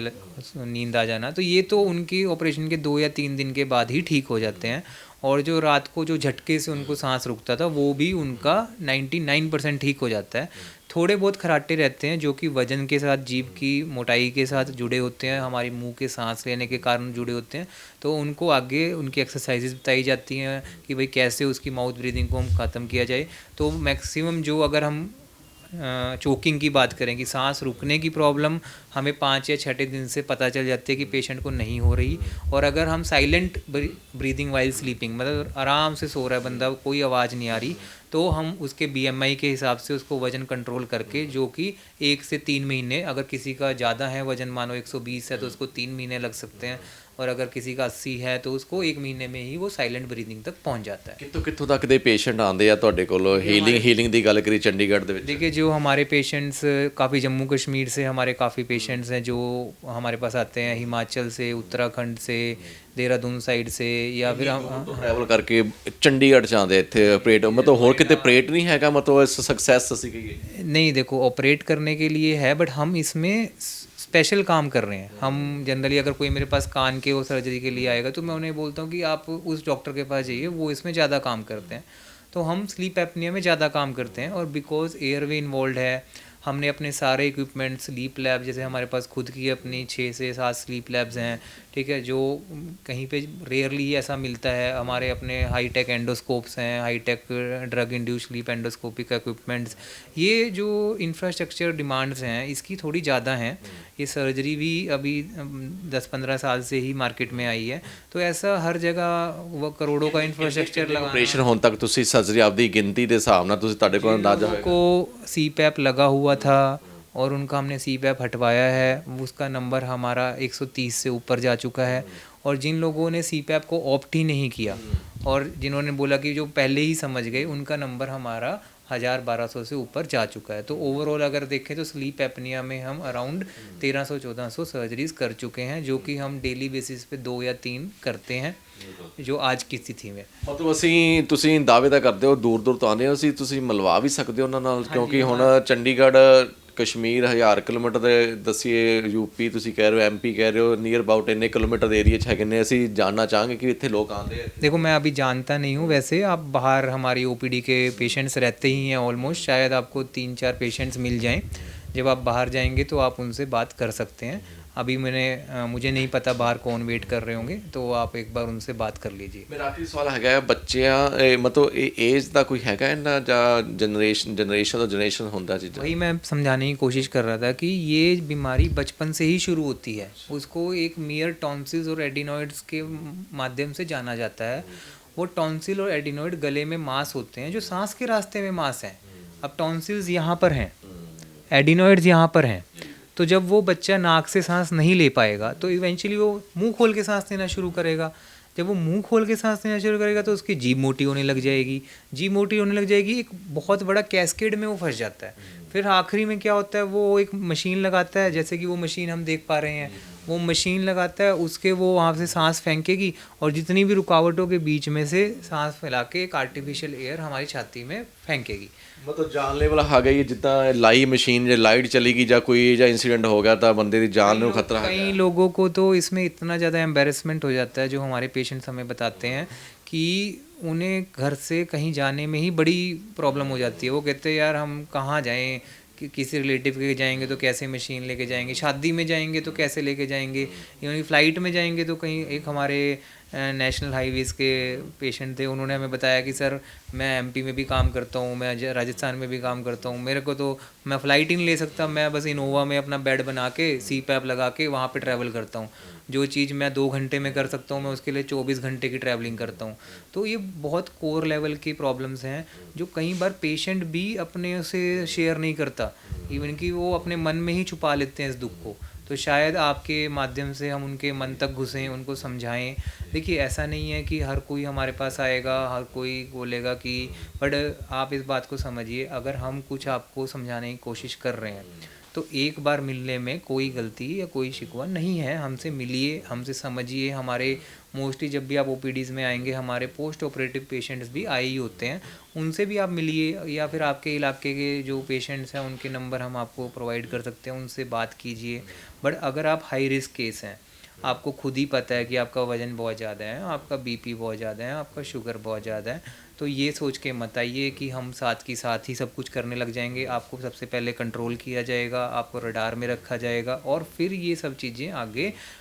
नींद आ जाना, तो ये तो उनकी ऑपरेशन के 2 या 3 दिन के बाद ही ठीक हो जाते हैं। और जो रात को जो झटके से उनको सांस रुकता था वो भी उनका 99% ठीक हो जाता है। थोड़े बहुत खराटे रहते हैं जो कि वजन के साथ, जीभ की मोटाई के साथ जुड़े होते हैं, हमारी मुंह के सांस लेने के कारण जुड़े होते हैं, तो उनको आगे उनकी एक्सरसाइजेज बताई जाती हैं कि भाई कैसे उसकी माउथ ब्रीदिंग को हम ख़त्म किया जाए। तो मैक्सिमम जो अगर हम चोकिंग की बात करें कि सांस रुकने की प्रॉब्लम हमें 5 या 6 दिन से पता चल जाती है कि पेशेंट को नहीं हो रही, और अगर हम साइलेंट ब्रीदिंग वाइल स्लीपिंग, मतलब आराम से सो रहा है बंदा, कोई आवाज़ नहीं आ रही, तो हम उसके BMI के हिसाब से उसको वज़न कंट्रोल करके, जो कि 1 से 3 महीने, अगर किसी का ज़्यादा है वज़न, मानो 120 है तो उसको 3 महीने लग सकते हैं, और अगर किसी का 80 है तो उसको 1 महीने में ही वो साइलेंट ब्रीदिंग तक पहुंच जाता है। ਕਿੱਥੋਂ ਤੱਕ ਦੇ ਪੇਸ਼ੈਂਟ ਆਉਂਦੇ ਆ ਤੁਹਾਡੇ ਕੋਲ? ਹੀਲਿੰਗ ਦੀ ਗੱਲ ਕਰੀ ਚੰਡੀਗढ़ ਦੇ ਵਿੱਚ? देखिए जो हमारे पेशेंट्स काफ़ी जम्मू कश्मीर से हमारे काफ़ी पेशेंट्स हैं जो हमारे पास आते हैं, हिमाचल से, उत्तराखंड से, देहरादून साइड से, या फिर हम ट्रैवल करके चंडीगढ़ च आते ਇੱਥੇ ਆਪਰੇਟ, ਮਤਲਬ ਹੋਰ ਕਿਤੇ ਆਪਰੇਟ ਨਹੀਂ ਹੈਗਾ, ਮਤਲਬ ਇਸ ਸਕਸੈਸ ਅਸੀਂ ਕਹੀਏ? नहीं, देखो ऑपरेट करने के लिए है, बट हम इसमें स्पेशल काम कर रहे हैं। हम जनरली अगर कोई मेरे पास कान के वो सर्जरी के लिए आएगा तो मैं उन्हें बोलता हूँ कि आप उस डॉक्टर के पास जाइए, वो इसमें ज़्यादा काम करते हैं। तो हम स्लीप एपनिया में ज़्यादा काम करते हैं, और बिकॉज एयरवे इन्वॉल्व है, हमने अपने सारे इक्विपमेंट स्लीप लैब, जैसे हमारे पास खुद की अपनी 6 से 7 स्लीप लैब्स हैं, ठीक है, जो कहीं पे रेयरली ऐसा मिलता है। हमारे अपने हाईटेक एंडोस्कोप्स हैं, hi tech drug induce sleep endoscopic equipments. ये जो इंफ्रास्ट्रक्चर डिमांड्स हैं इसकी थोड़ी ज़्यादा हैं। ये सर्जरी भी अभी 10-15 साल से ही मार्केट में आई है, तो ऐसा हर जगह वो करोड़ों का इंफ्रास्ट्रक्चर लगाना। ਆਪਰੇਸ਼ਨ ਹੋਣ ਤੱਕ ਤੁਸੀਂ ਸਰਜਰੀ ਆਪਦੀ ਗਿਣਤੀ ਦੇ ਹਿਸਾਬ ਨਾਲ ਤੁਸੀਂ ਤੁਹਾਡੇ ਕੋਲ ਅੰਦਾਜ਼ਾ ਹੋਏਗਾ को CPAP लगा हुआ था और उनका हमने CPAP हटवाया है, उसका नंबर हमारा 130 से ऊपर जा चुका है। और जिन लोगों ने CPAP को ऑप्ट ही नहीं किया और जिन्होंने बोला कि जो पहले ही समझ गए, उनका नंबर हमारा 1000-1200 से ऊपर जा चुका है। तो ओवरऑल अगर देखें तो स्लीप एपनिया में हम अराउंड 1300-1400 सर्जरीज कर चुके हैं, जो कि हम डेली बेसिस पे 2 या 3 करते हैं जो आज की स्थिति में। ਮਤਲਬ ਤੁਸੀਂ ਦਾਅਵੇ ਤਾਂ ਕਰਦੇ ਹੋ ਦੂਰ ਦੂਰ ਤੋਂ ਆਉਂਦੇ ਹੋ, ਤੁਸੀਂ ਮਿਲਵਾ ਵੀ ਸਕਦੇ ਹੋ ਉਹਨਾਂ ਨਾਲ, ਕਿਉਂਕਿ ਹੁਣ ਚੰਡੀਗੜ੍ਹ ਕਸ਼ਮੀਰ 1000 ਕਿਲੋਮੀਟਰ ਦੇ ਦਸੀਏ, ਯੂਪੀ ਤੁਸੀਂ ਕਹਿ ਰਹੇ ਹੋ, MP ਕਹਿ ਰਹੇ ਹੋ, ਨੀਅਰ ਅਬਾਊਟ ਇੰਨੇ ਕਿਲੋਮੀਟਰ ਦੇ ਏਰੀਆ 'ਚ ਹੈਗੇ ਨੇ। ਅਸੀਂ ਜਾਣਨਾ ਚਾਹਾਂਗੇ कि ਇੱਥੇ ਲੋਕ ਆਉਂਦੇ ਆ। देखो मैं अभी जानता नहीं हूँ, वैसे आप बाहर हमारी OPD के पेशेंट्स रहते ही हैं ऑलमोस्ट, शायद आपको 3-4 पेशेंट्स मिल जाएं। जब आप बाहर जाएंगे तो आप उनसे बात कर सकते हैं। अभी मुझे नहीं पता बाहर कौन वेट कर रहे होंगे, तो आप एक बार उनसे बात कर लीजिए। ਮੇਰਾ ਆਖਰੀ ਸਵਾਲ ਹੈਗਾ ਬੱਚਿਆਂ ਮਤਲਬ ਇਹ ਏਜ ਦਾ ਕੋਈ ਹੈਗਾ ਇਹਨਾਂ ਜਾਂ ਜਨਰੇਸ਼ਨ ਤੋਂ ਜਨਰੇਸ਼ਨ ਹੁੰਦਾ ਚੀਜ਼ਾਂ? वही मैं समझाने की कोशिश कर रहा था कि ये बीमारी बचपन से ही शुरू होती है। उसको एक मियर टॉन्सिल्स और एडिनॉइड्स के माध्यम से जाना जाता है। वो टॉन्सिल और एडिनॉइड गले में मांस होते हैं जो सांस के रास्ते में मांस हैं। अब टॉन्सिल्स यहाँ पर हैं, एडिनॉइड्स यहाँ पर हैं, तो जब वो बच्चा नाक से सांस नहीं ले पाएगा तो इवेंचुअली वो मुंह खोल के सांस लेना शुरू करेगा। जब वो मुंह खोल के सांस लेना शुरू करेगा तो उसकी जीभ मोटी होने लग जाएगी। जीभ मोटी होने लग जाएगी, एक बहुत बड़ा कैस्केड में वो फंस जाता है। फिर आखिरी में क्या होता है, वो एक मशीन लगाता है, जैसे कि वो मशीन हम देख पा रहे हैं, वो मशीन लगाता है, उसके वो वहाँ से सांस फेंकेगी और जितनी भी रुकावटों के बीच में से सांस फैला के एक आर्टिफिशियल एयर हमारी छाती में फेंकेगी। ਮਤਲਬ ਜਾਨਲੇਵਾ ਆ ਗਈ ਜਿੱਦਾਂ ਲਾਈ ਮਸ਼ੀਨ ਜੇ ਲਾਈਟ ਚਲੀ ਗਈ ਜਾਂ ਕੋਈ ਜਾਂ इंसिडेंट हो गया तो बंदे की जान में खतरा है। कई लोगों को तो इसमें इतना ज़्यादा एम्बेरसमेंट हो जाता है, जो हमारे पेशेंट्स हमें बताते हैं कि उन्हें घर से कहीं जाने में ही बड़ी प्रॉब्लम हो जाती है। वो कहते हैं यार हम कहाँ जाएं, कि किसी रिलेटिव के जाएंगे तो कैसे मशीन लेके जाएंगे, शादी में जाएंगे तो कैसे लेके जाएंगे, यानी फ़्लाइट में जाएंगे तो कहीं। एक हमारे नेशनल हाईवेज़ के पेशेंट थे, उन्होंने हमें बताया कि सर मैं MP में भी काम करता हूँ, मैं राजस्थान में भी काम करता हूँ, मेरे को तो मैं फ़्लाइट ही नहीं ले सकता, मैं बस इनोवा में अपना बेड बना के CPAP लगा के वहाँ पे ट्रैवल करता हूँ। जो चीज़ मैं 2 घंटे में कर सकता हूँ मैं उसके लिए 24 घंटे की ट्रैवलिंग करता हूँ। तो ये बहुत कोर लेवल की प्रॉब्लम्स हैं जो कई बार पेशेंट भी अपने से शेयर नहीं करता, इवन कि वो अपने मन में ही छुपा लेते हैं इस दुख को। तो शायद आपके माध्यम से हम उनके मन तक घुसें, उनको समझाएं। देखिए ऐसा नहीं है कि हर कोई हमारे पास आएगा, हर कोई बोलेगा कि, बट आप इस बात को समझिए, अगर हम कुछ आपको समझाने की कोशिश कर रहे हैं तो एक बार मिलने में कोई गलती या कोई शिकवा नहीं है। हमसे मिलिए, हमसे समझिए। हमारे मोस्टली जब भी आप OPDs में आएंगे, हमारे पोस्ट ऑपरेटिव पेशेंट्स भी आए ही होते हैं, उनसे भी आप मिलिए, या फिर आपके इलाके के जो पेशेंट्स हैं उनके नंबर हम आपको प्रोवाइड कर सकते हैं, उनसे बात कीजिए। बट अगर आप हाई रिस्क केस हैं, आपको खुद ही पता है कि आपका वज़न बहुत ज़्यादा है, आपका BP बहुत ज़्यादा है, आपका शुगर बहुत ज़्यादा है, तो ये सोच के मत आइए कि हम साथ की साथ ही सब कुछ करने लग जाएंगे। आपको सबसे पहले कंट्रोल किया जाएगा, आपको रडार में रखा जाएगा और फिर ये सब चीज़ें आगे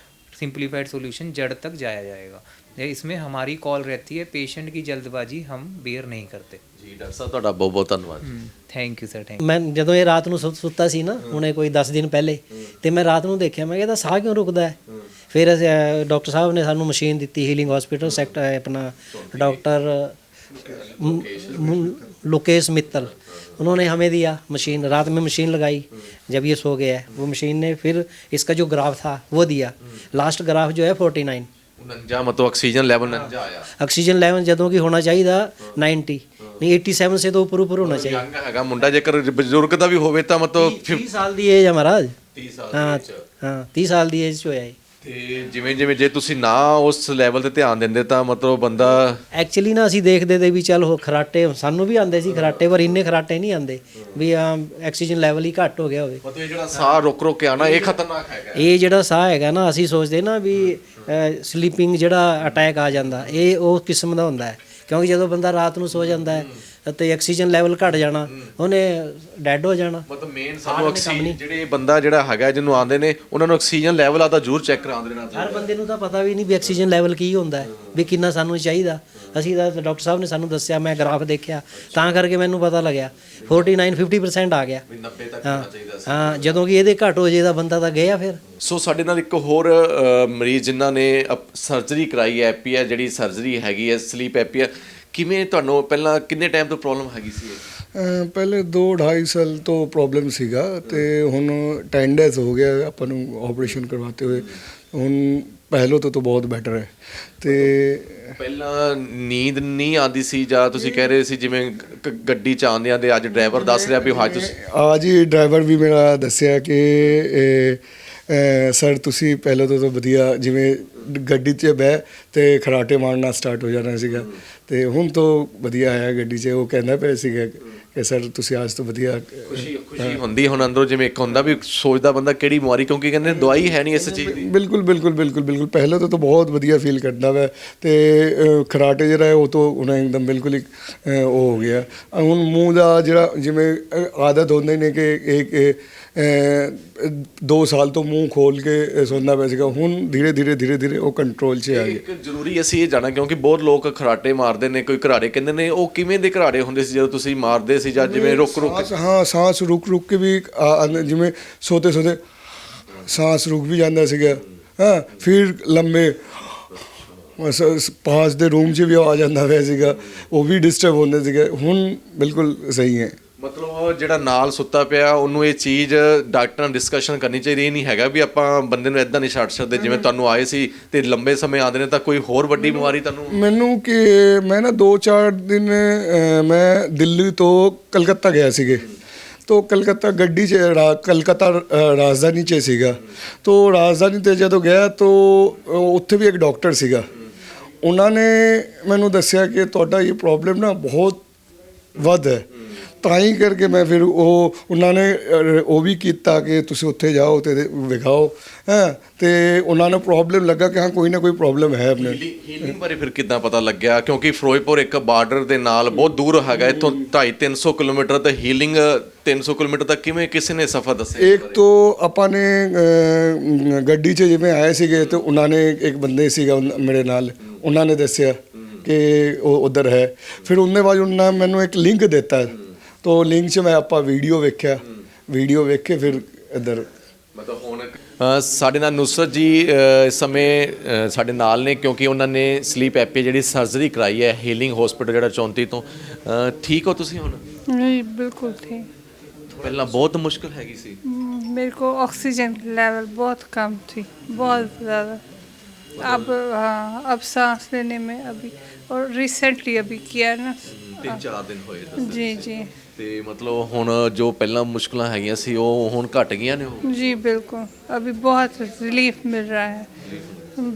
सिंप्लीफाइड सॉल्यूशन जड़ तक जाया जाएगा। इसमें हमारी कॉल रहती है, पेशेंट की जल्दबाजी हम बेयर नहीं करते। ਜੀ ਡਾਕਟਰ ਸਾਹਿਬ ਤੁਹਾਡਾ ਬਹੁਤ ਬਹੁਤ ਧੰਨਵਾਦ। थैंक यू सर, थैंक ਮੈਂ ਜਦੋਂ ਇਹ ਰਾਤ ਨੂੰ ਸੁੱਤਾ ਸੀ ਨਾ, ਹੁਣੇ ਕੋਈ 10 ਦਿਨ ਪਹਿਲੇ, ਤੇ ਮੈਂ ਰਾਤ ਨੂੰ ਦੇਖਿਆ, ਮੈਂ ਕਿਹਾ ਸਾਹ ਕਿਉਂ ਰੁਕਦਾ ਹੈ। ਫਿਰ ਡਾਕਟਰ ਸਾਹਿਬ ਨੇ ਸਾਨੂੰ ਮਸ਼ੀਨ ਦਿੱਤੀ, ਹੀਲਿੰਗ ਹਸਪੀਟਲ ਸੈਕਟਰ ਆਪਣਾ डॉक्टर लोकेश मित्तल, उन्होंने हमें दिया मशीन, रात में मशीन लगाई, जब ये सो गया है वो मशीन ने फिर इसका जो ग्राफ था वो दिया, लास्ट ग्राफ जो है 49, 49 मतलब ऑक्सीजन लेवल 49 आया। ऑक्सीजन लेवल ਜਦੋਂ ਕਿ ਹੋਣਾ ਚਾਹੀਦਾ 90, नहीं 87 से तो ऊपर होना चाहिए। ਯੰਗ ਹੈਗਾ ਮੁੰਡਾ, ਜੇਕਰ ਬਜ਼ੁਰਗ ਦਾ ਵੀ ਹੋਵੇ ਤਾਂ ਮਤਲਬ 30 ਸਾਲ ਦੀ ਏਜ ਹੈ ਮਹਾਰਾਜ। 30 ਸਾਲ ਹਾਂ ਹਾਂ 30 ਸਾਲ ਦੀ ਏਜ 'ਚ ਹੋਇਆ ਹੈ। ਤੇ ਜਿਵੇਂ ਜਿਵੇਂ ਜੇ ਤੁਸੀਂ ਨਾ ਉਸ ਲੈਵਲ ਤੇ ਧਿਆਨ ਦਿੰਦੇ ਤਾਂ ਮਤਲਬ ਬੰਦਾ ਐਕਚੁਅਲੀ ਨਾ ਅਸੀਂ ਦੇਖਦੇ ਤੇ ਵੀ ਚੱਲ ਉਹ ਖਰਾਟੇ ਸਾਨੂੰ ਵੀ ਆਉਂਦੇ ਸੀ ਖਰਾਟੇ, ਪਰ ਇੰਨੇ ਖਰਾਟੇ ਨਹੀਂ ਆਉਂਦੇ ਵੀ ਆਕਸੀਜਨ ਲੈਵਲ ਹੀ ਘੱਟ ਹੋ ਗਿਆ ਹੋਵੇ। ਮਤਲਬ ਇਹ ਜਿਹੜਾ ਸਾਹ ਰੁਕ ਕੇ ਆਣਾ ਇਹ ਖਤਰਨਾਕ ਹੈਗਾ। ਇਹ ਜਿਹੜਾ ਸਾਹ ਹੈਗਾ ਨਾ, ਅਸੀਂ ਸੋਚਦੇ ਨਾ ਵੀ ਸਲੀਪਿੰਗ ਜਿਹੜਾ ਅਟੈਕ ਆ ਜਾਂਦਾ, ਇਹ ਉਹ ਕਿਸਮ ਦਾ ਹੁੰਦਾ ਹੈ, ਕਿਉਂਕਿ ਜਦੋਂ ਬੰਦਾ ਰਾਤ ਨੂੰ ਸੋ ਜਾਂਦਾ ਹੈ ਅਤੇ ਆਕਸੀਜਨ ਲੈਵਲ ਘਟ ਜਾਣਾ, ਉਹਨੇ ਡੈੱਡ ਹੋ ਜਾਣਾ। ਮਤਲਬ ਮੇਨ ਸਾਨੂੰ ਆਕਸੀਜਨ ਜਿਹੜੇ ਬੰਦਾ ਜਿਹੜਾ ਹੈਗਾ ਜਿਹਨੂੰ ਆਉਂਦੇ ਨੇ ਉਹਨਾਂ ਨੂੰ ਆਕਸੀਜਨ ਲੈਵਲ ਆਦਾ ਜ਼ਰੂਰ ਚੈੱਕ ਕਰਾਉਂਦੇ ਰਹਿਣਾ ਚਾਹੀਦਾ। ਹਰ ਬੰਦੇ ਨੂੰ ਤਾਂ ਪਤਾ ਵੀ ਨਹੀਂ ਵੀ ਆਕਸੀਜਨ ਲੈਵਲ ਕੀ ਹੁੰਦਾ ਹੈ, ਵੀ ਕਿੰਨਾ ਸਾਨੂੰ ਚਾਹੀਦਾ। ਅਸੀਂ ਤਾਂ ਡਾਕਟਰ ਸਾਹਿਬ ਨੇ ਸਾਨੂੰ ਦੱਸਿਆ, ਮੈਂ ਗ੍ਰਾਫ ਦੇਖਿਆ ਤਾਂ ਕਰਕੇ ਮੈਨੂੰ ਪਤਾ ਲੱਗਿਆ 49-50% ਆ ਗਿਆ। 90 ਤੱਕ ਹੋਣਾ ਚਾਹੀਦਾ ਸੀ। ਹਾਂ, ਜਦੋਂ ਕਿ ਇਹਦੇ ਘੱਟ ਹੋ ਜੇ ਤਾਂ ਬੰਦਾ ਤਾਂ ਗਿਆ ਫਿਰ। ਸੋ ਸਾਡੇ ਨਾਲ ਇੱਕ ਹੋਰ ਮਰੀਜ਼ ਜਿਨ੍ਹਾਂ ਨੇ ਸਰਜਰੀ ਕਰਾਈ ਹੈ, ਐਪੀਆ ਜਿਹੜੀ ਸਰਜਰੀ ਹੈਗੀ ਹੈ ਸਲੀਪ ਐਪੀਆ, ਕਿਵੇਂ ਤੁਹਾਨੂੰ ਪਹਿਲਾਂ ਕਿੰਨੇ ਟਾਈਮ ਤੋਂ ਪ੍ਰੋਬਲਮ ਹੈਗੀ ਸੀ? ਪਹਿਲੇ 2-2.5 ਸਾਲ ਤੋਂ ਪ੍ਰੋਬਲਮ ਸੀਗਾ ਤੇ ਹੁਣ 10 ਡੇਜ਼ ਹੋ ਗਿਆ ਆਪਾਂ ਨੂੰ ਆਪਰੇਸ਼ਨ ਕਰਵਾਤੇ ਹੋਏ। ਹੁਣ ਪਹਿਲੋਂ ਤੋਂ ਬਹੁਤ ਬੈਟਰ ਹੈ। ਤੇ ਪਹਿਲਾਂ ਨੀਂਦ ਨਹੀਂ ਆਉਂਦੀ ਸੀ ਜਾਂ ਤੁਸੀਂ ਕਹਿ ਰਹੇ ਸੀ ਜਿਵੇਂ ਗੱਡੀ ਚ ਆਉਂਦਿਆਂ ਦੇ ਅੱਜ ਡਰਾਈਵਰ ਦੱਸ ਰਿਹਾ ਵੀ ਹਾਂ ਤੁਸੀਂ ਅੱਜ ਹੀ ਡਰਾਈਵਰ ਵੀ ਮੇਰਾ ਦੱਸਿਆ ਕਿ ਸਰ ਤੁਸੀਂ ਪਹਿਲਾਂ ਤੋਂ ਵਧੀਆ, ਜਿਵੇਂ ਗੱਡੀ 'ਚ ਬਹਿ ਤੇ ਖਰਾਟੇ ਮਾਰਨਾ ਸਟਾਰਟ ਹੋ ਜਾਣਾ ਸੀਗਾ ਤੇ ਹੁਣ ਤੋਂ ਵਧੀਆ ਆਇਆ ਗੱਡੀ 'ਚ। ਉਹ ਕਹਿੰਦਾ ਪਿਆ ਸੀਗਾ ਕਿ ਸਰ ਤੁਸੀਂ ਅੱਜ ਤੋਂ ਵਧੀਆ। ਖੁਸ਼ੀ ਹੁੰਦੀ ਹੁਣ ਅੰਦਰੋਂ, ਜਿਵੇਂ ਇੱਕ ਹੁੰਦਾ ਵੀ ਸੋਚਦਾ ਬੰਦਾ ਕਿਹੜੀ ਬਿਮਾਰੀ, ਕਿਉਂਕਿ ਕਹਿੰਦੇ ਦਵਾਈ ਹੈ ਨਹੀਂ ਇਸ ਚੀਜ਼ ਦੀ। ਬਿਲਕੁਲ ਬਿਲਕੁਲ ਬਿਲਕੁਲ ਬਿਲਕੁਲ ਪਹਿਲਾਂ ਤੋਂ ਬਹੁਤ ਵਧੀਆ ਫੀਲ ਕਰਦਾ ਵਾ ਤੇ ਖਰਾਟੇ ਜਿਹੜਾ ਹੈ ਉਹ ਤੋਂ ਉਹਨਾਂ ਇੱਕਦਮ ਬਿਲਕੁਲ ਹੀ ਉਹ ਹੋ ਗਿਆ। ਹੁਣ ਮੂੰਹ ਦਾ ਜਿਹੜਾ ਜਿਵੇਂ ਆਦਤ ਹੁੰਦੀ ਨੇ ਕਿ ਇੱਕ 2 ਸਾਲ ਤੋਂ ਮੂੰਹ ਖੋਲ ਕੇ ਸੌਂਦਾ ਪਿਆ ਸੀਗਾ, ਹੁਣ ਧੀਰੇ ਧੀਰੇ ਉਹ ਕੰਟਰੋਲ 'ਚ ਆ ਗਿਆ। ਇੱਕ ਜ਼ਰੂਰੀ ਅਸੀਂ ਇਹ ਜਾਣਾ, ਕਿਉਂਕਿ ਬਹੁਤ ਲੋਕ ਖਰਾਟੇ ਮਾਰਦੇ ਨੇ, ਕੋਈ ਘਰਾੜੇ ਕਹਿੰਦੇ ਨੇ, ਉਹ ਕਿਵੇਂ ਦੇ ਘਰਾੜੇ ਹੁੰਦੇ ਸੀ ਜਦੋਂ ਤੁਸੀਂ ਮਾਰਦੇ ਸੀ ਜਾਂ ਜਿਵੇਂ ਰੁਕ ਹਾਂ ਸਾਂਸ ਰੁਕ ਕੇ ਵੀ ਜਿਵੇਂ ਸੋਤੇ ਸਾਂਸ ਰੁਕ ਵੀ ਜਾਂਦਾ ਸੀਗਾ। ਹਾਂ, ਫਿਰ ਲੰਮੇ ਪਾਸ ਦੇ ਰੂਮ 'ਚ ਵੀ ਆ ਜਾਂਦਾ ਪਿਆ ਸੀਗਾ, ਉਹ ਵੀ ਡਿਸਟਰਬ ਹੁੰਦੇ ਸੀਗੇ। ਹੁਣ ਬਿਲਕੁਲ ਸਹੀ ਹੈ। ਮਤਲਬ ਜਿਹੜਾ ਨਾਲ ਸੁੱਤਾ ਪਿਆ ਉਹਨੂੰ ਇਹ ਚੀਜ਼ ਡਾਕਟਰ ਨਾਲ ਡਿਸਕਸ਼ਨ ਕਰਨੀ ਚਾਹੀਦੀ। ਇਹ ਨਹੀਂ ਹੈਗਾ ਵੀ ਆਪਾਂ ਬੰਦੇ ਨੂੰ ਇਦਾਂ ਨਹੀਂ ਛੱਡ ਸਕਦੇ, ਜਿਵੇਂ ਤੁਹਾਨੂੰ ਆਏ ਸੀ ਤੇ ਲੰਬੇ ਸਮੇਂ ਆਉਂਦੇ ਨੇ ਤਾਂ ਕੋਈ ਹੋਰ ਵੱਡੀ ਬਿਮਾਰੀ ਤੁਹਾਨੂੰ। ਮੈਨੂੰ ਕਿ ਮੈਂ ਨਾ 2-4 ਦਿਨ ਮੈਂ ਦਿੱਲੀ ਤੋਂ ਕਲਕੱਤਾ ਗਿਆ ਸੀਗੇ, तो कलकत्ता गड्डी से कलकत्ता राजधानी 'ਚ ਸੀਗਾ। तो ਰਾਜਧਾਨੀ 'ਤੇ ਜਦੋਂ ਗਿਆ तो ਉੱਥੇ ਵੀ ਇੱਕ ਡਾਕਟਰ ਸੀਗਾ। ਉਹਨਾਂ ਨੇ ਮੈਨੂੰ ਦੱਸਿਆ ਕਿ ਤੁਹਾਡਾ ਇਹ ਪ੍ਰੋਬਲਮ ਨਾ ਬਹੁਤ ਵੱਧ ਹੈ, ਤਾਂ ਹੀ ਕਰਕੇ ਮੈਂ ਫਿਰ ਉਹਨਾਂ ਨੇ ਉਹ ਵੀ ਕੀਤਾ ਕਿ ਤੁਸੀਂ ਉੱਥੇ ਜਾਓ ਤੇ ਵਿਖਾਓ। ਤੇ ਉਹਨਾਂ ਨੂੰ ਪ੍ਰੋਬਲਮ ਲੱਗਾ ਕਿ ਹਾਂ ਕੋਈ ਨਾ ਕੋਈ ਪ੍ਰੋਬਲਮ ਹੈ ਆਪਣੇ। ਹੀਲਿੰਗ ਬਾਰੇ ਫਿਰ ਕਿੱਦਾਂ ਪਤਾ ਲੱਗਿਆ, ਕਿਉਂਕਿ ਫਿਰੋਜ਼ਪੁਰ ਇੱਕ ਬਾਰਡਰ ਦੇ ਨਾਲ ਬਹੁਤ ਦੂਰ ਹੈਗਾ ਇੱਥੋਂ 250-300 ਕਿਲੋਮੀਟਰ, ਤੇ ਹੀਲਿੰਗ 300 ਕਿਲੋਮੀਟਰ ਤੱਕ ਕਿਵੇਂ ਕਿਸੇ ਨੇ ਸਫ਼ਰ ਦੱਸਿਆ? ਇੱਕ ਤੋਂ ਆਪਾਂ ਨੇ ਗੱਡੀ 'ਚ ਜਿਵੇਂ ਆਏ ਸੀਗੇ ਤੇ ਉਹਨਾਂ ਨੇ ਇੱਕ ਬੰਦੇ ਸੀਗਾ ਮੇਰੇ ਨਾਲ, ਉਹਨਾਂ ਨੇ ਦੱਸਿਆ ਕਿ ਉਹ ਉੱਧਰ ਹੈ। ਫਿਰ ਉਹਦੇ ਬਾਅਦ ਉਹਨਾਂ ਮੈਨੂੰ ਇੱਕ ਲਿੰਕ ਦਿੱਤਾ, तो लिंक 'ਚ मैं ਆਪਾਂ ਵੀਡੀਓ ਵੇਖ ਕੇ ਫਿਰ ਇੱਧਰ ਮਤਲਬ ਹੁਣ ਸਾਡੇ ਨਾਲ ਨੁਸਰਤ ਜੀ ਇਸ ਸਮੇਂ ਸਾਡੇ ਨਾਲ ਨੇ, ਕਿਉਂਕਿ ਉਹਨਾਂ ਨੇ ਸਲੀਪ ਐਪੀਆ ਜਿਹੜੀ ਸਰਜਰੀ ਕਰਾਈ ਹੈ ਹੀਲਿੰਗ ਹਸਪੀਟਲ ਜਿਹੜਾ 34 ਤੋਂ। ਠੀਕ ਹੋ ਤੁਸੀਂ ਹੁਣ? नहीं बिल्कुल थे। ਪਹਿਲਾਂ ਬਹੁਤ ਮੁਸ਼ਕਲ ਹੈਗੀ ਸੀ? मेरे को ऑक्सीजन लेवल बहुत कम थी, बहुत ज़्यादा। अब हाँ, अब सांस लेने में अभी, और रिसेंटली अभी किया ना 3-4 ਦਿਨ ਹੋਏ जी जी ਤੇ ਮਤਲਬ ਹੁਣ ਜੋ ਪਹਿਲਾਂ ਮੁਸ਼ਕਲਾਂ ਹੈਗੀਆਂ ਸੀ ਉਹ ਹੁਣ ਘਟ ਗਈਆਂ ਨੇ? जी बिल्कुल, अभी बहुत रिलीफ मिल रहा है,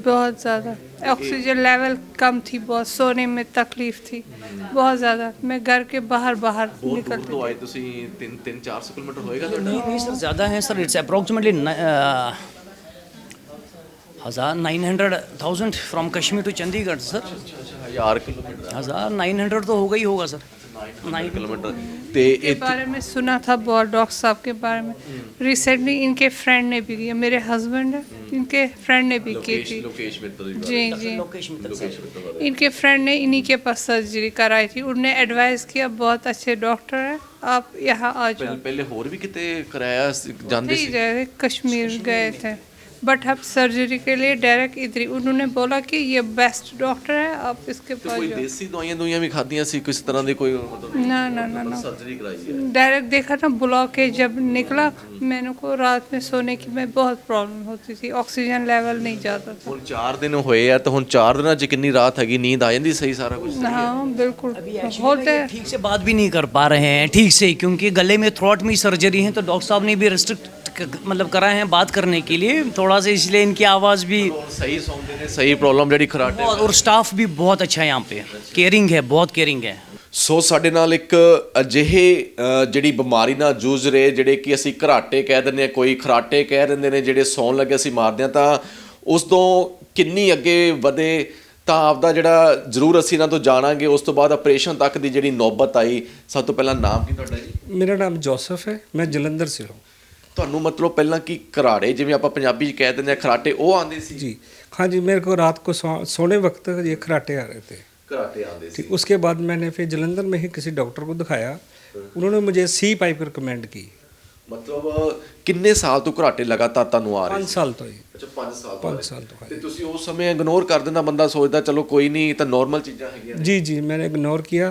बहुत ज़्यादा। ऑक्सीजन लेवल कम थी, बहुत सोने में तकलीफ थी बहुत ज़्यादा। मैं घर के बाहर निकलती तो आए ਤੁਸੀਂ 300-400 ਕਿਲੋਮੀਟਰ ਹੋਏਗਾ ਤੁਹਾਡਾ? नहीं सर, ज़्यादा है sir. It's approximately 900,000 from Kashmir to Chandigarh sir. 1000 kilometre? 1900 तो होगा ही होगा सर। 9 किलोमीटर। तो के बारे में सुना था बहुत, डॉक्टर साहब के बारे में। रिसेंटली इनके फ्रेंड ने भी किया, मेरे हस्बैंड है, इनके फ्रेंड ने भी की थी। जी जी, इनके फ्रेंड ने इन्हीं के पास सर्जरी कराई थी। उन्होंने एडवाइस किया बहुत अच्छे डॉक्टर हैं, आप यहाँ आ जाओ। पहले और भी कितने कराया जानते ही गए, कश्मीर गए थे, बट अब सर्जरी के लिए डायरेक्ट इधर ही। उन्होंने बोला कि ये बेस्ट डॉक्टर है, आप इसके पास कोई जाओ। देसी दवाइयां भी खादियां सी किस तरह की कोई मतलब? ना ना ना ना, सर्जरी कराई है डायरेक्ट देखा ना ब्लॉकेज जब निकला, मैंने को रात में सोने की में बहुत प्रॉब्लम होती थी, ऑक्सीजन लेवल नहीं जाता था। ਹੁਣ 4 ਦਿਨ ਹੋਏ ਆ ਤਾਂ ਹੁਣ 4 ਦਿਨਾਂ ਚ ਕਿੰਨੀ ਰਾਤ ਹੈਗੀ, नींद आ जाती सही सारा कुछ? हाँ बिल्कुल होते होते हैं। ठीक से बात भी नहीं कर पा रहे हैं ठीक से, क्योंकि गले में थ्रोट में सर्जरी है, तो डॉक्टर साहब ने भी रिस्ट्रिक्ट मतलब कराए हैं बात करने के लिए थोड़ा सा, इसलिए इनकी आवाज़ भी सही सुनते हैं, सही प्रॉब्लम ਜਿਹੜੀ ਖਰਾਟੇ। और स्टाफ भी बहुत अच्छा है यहाँ पे, केयरिंग है, बहुत केयरिंग है। ਸੋ ਸਾਡੇ ਨਾਲ ਇੱਕ ਅਜਿਹੇ ਜਿਹੜੀ ਬਿਮਾਰੀ ਨਾਲ ਜੂਝ ਰਹੇ, ਜਿਹੜੇ ਕਿ ਅਸੀਂ ਘਰਾਟੇ ਕਹਿ ਦਿੰਦੇ ਹਾਂ, ਕੋਈ ਖਰਾਟੇ ਕਹਿ ਦਿੰਦੇ ਨੇ, ਜਿਹੜੇ ਸੌਣ ਲੱਗੇ ਅਸੀਂ ਮਾਰਦੇ ਹਾਂ, ਤਾਂ ਉਸ ਤੋਂ ਕਿੰਨੀ ਅੱਗੇ ਵਧੇ ਤਾਂ ਆਪਦਾ ਜਿਹੜਾ ਜ਼ਰੂਰ ਅਸੀਂ ਇਹਨਾਂ ਤੋਂ ਜਾਣਾਂਗੇ। ਉਸ ਤੋਂ ਬਾਅਦ ਆਪਰੇਸ਼ਨ ਤੱਕ ਦੀ ਜਿਹੜੀ ਨੌਬਤ ਆਈ, ਸਭ ਤੋਂ ਪਹਿਲਾਂ ਨਾਮ ਕੀ ਤੁਹਾਡਾ ਜੀ? मेरा नाम जोसेफ है, मैं जलंधर से हूँ। ਤੁਹਾਨੂੰ ਮਤਲਬ ਪਹਿਲਾਂ ਕੀ ਘਰਾੜੇ, ਜਿਵੇਂ ਆਪਾਂ ਪੰਜਾਬੀ 'ਚ ਕਹਿ ਦਿੰਦੇ ਆ ਖਰਾਟੇ, ਉਹ ਆਉਂਦੇ ਸੀ? जी हाँ जी, मेरे को रात को सोने वक्त ये खराटे आ रहे थे। ਘਰਾਟੇ ਆਉਂਦੇ ਸੀ। ठीक, उसके बाद मैंने फिर जलंधर में ही किसी डॉक्टर को दिखाया, उन्होंने मुझे सी पाइप रिकमेंड की। ਮਤਲਬ ਕਿੰਨੇ ਸਾਲ ਤੋਂ ਘਰਾਟੇ ਲਗਾਤਾਰ ਤੁਹਾਨੂੰ ਆ ਰਹੇ 5 ਸੀ? साल तो ही। ਅੱਛਾ 5 ਸਾਲ ਤੋਂ। 5 साल तो ਤੇ है। ਤੁਸੀਂ ਉਸ ਸਮੇਂ ਇਗਨੋਰ ਕਰ ਦਿੰਦਾ, ਬੰਦਾ ਸੋਚਦਾ ਚਲੋ ਕੋਈ ਨਹੀਂ, ਇਹ ਤਾਂ ਨਾਰਮਲ ਚੀਜ਼ਾਂ ਹੈਗੀਆਂ ਨੇ। जी जी, मैंने इग्नोर किया,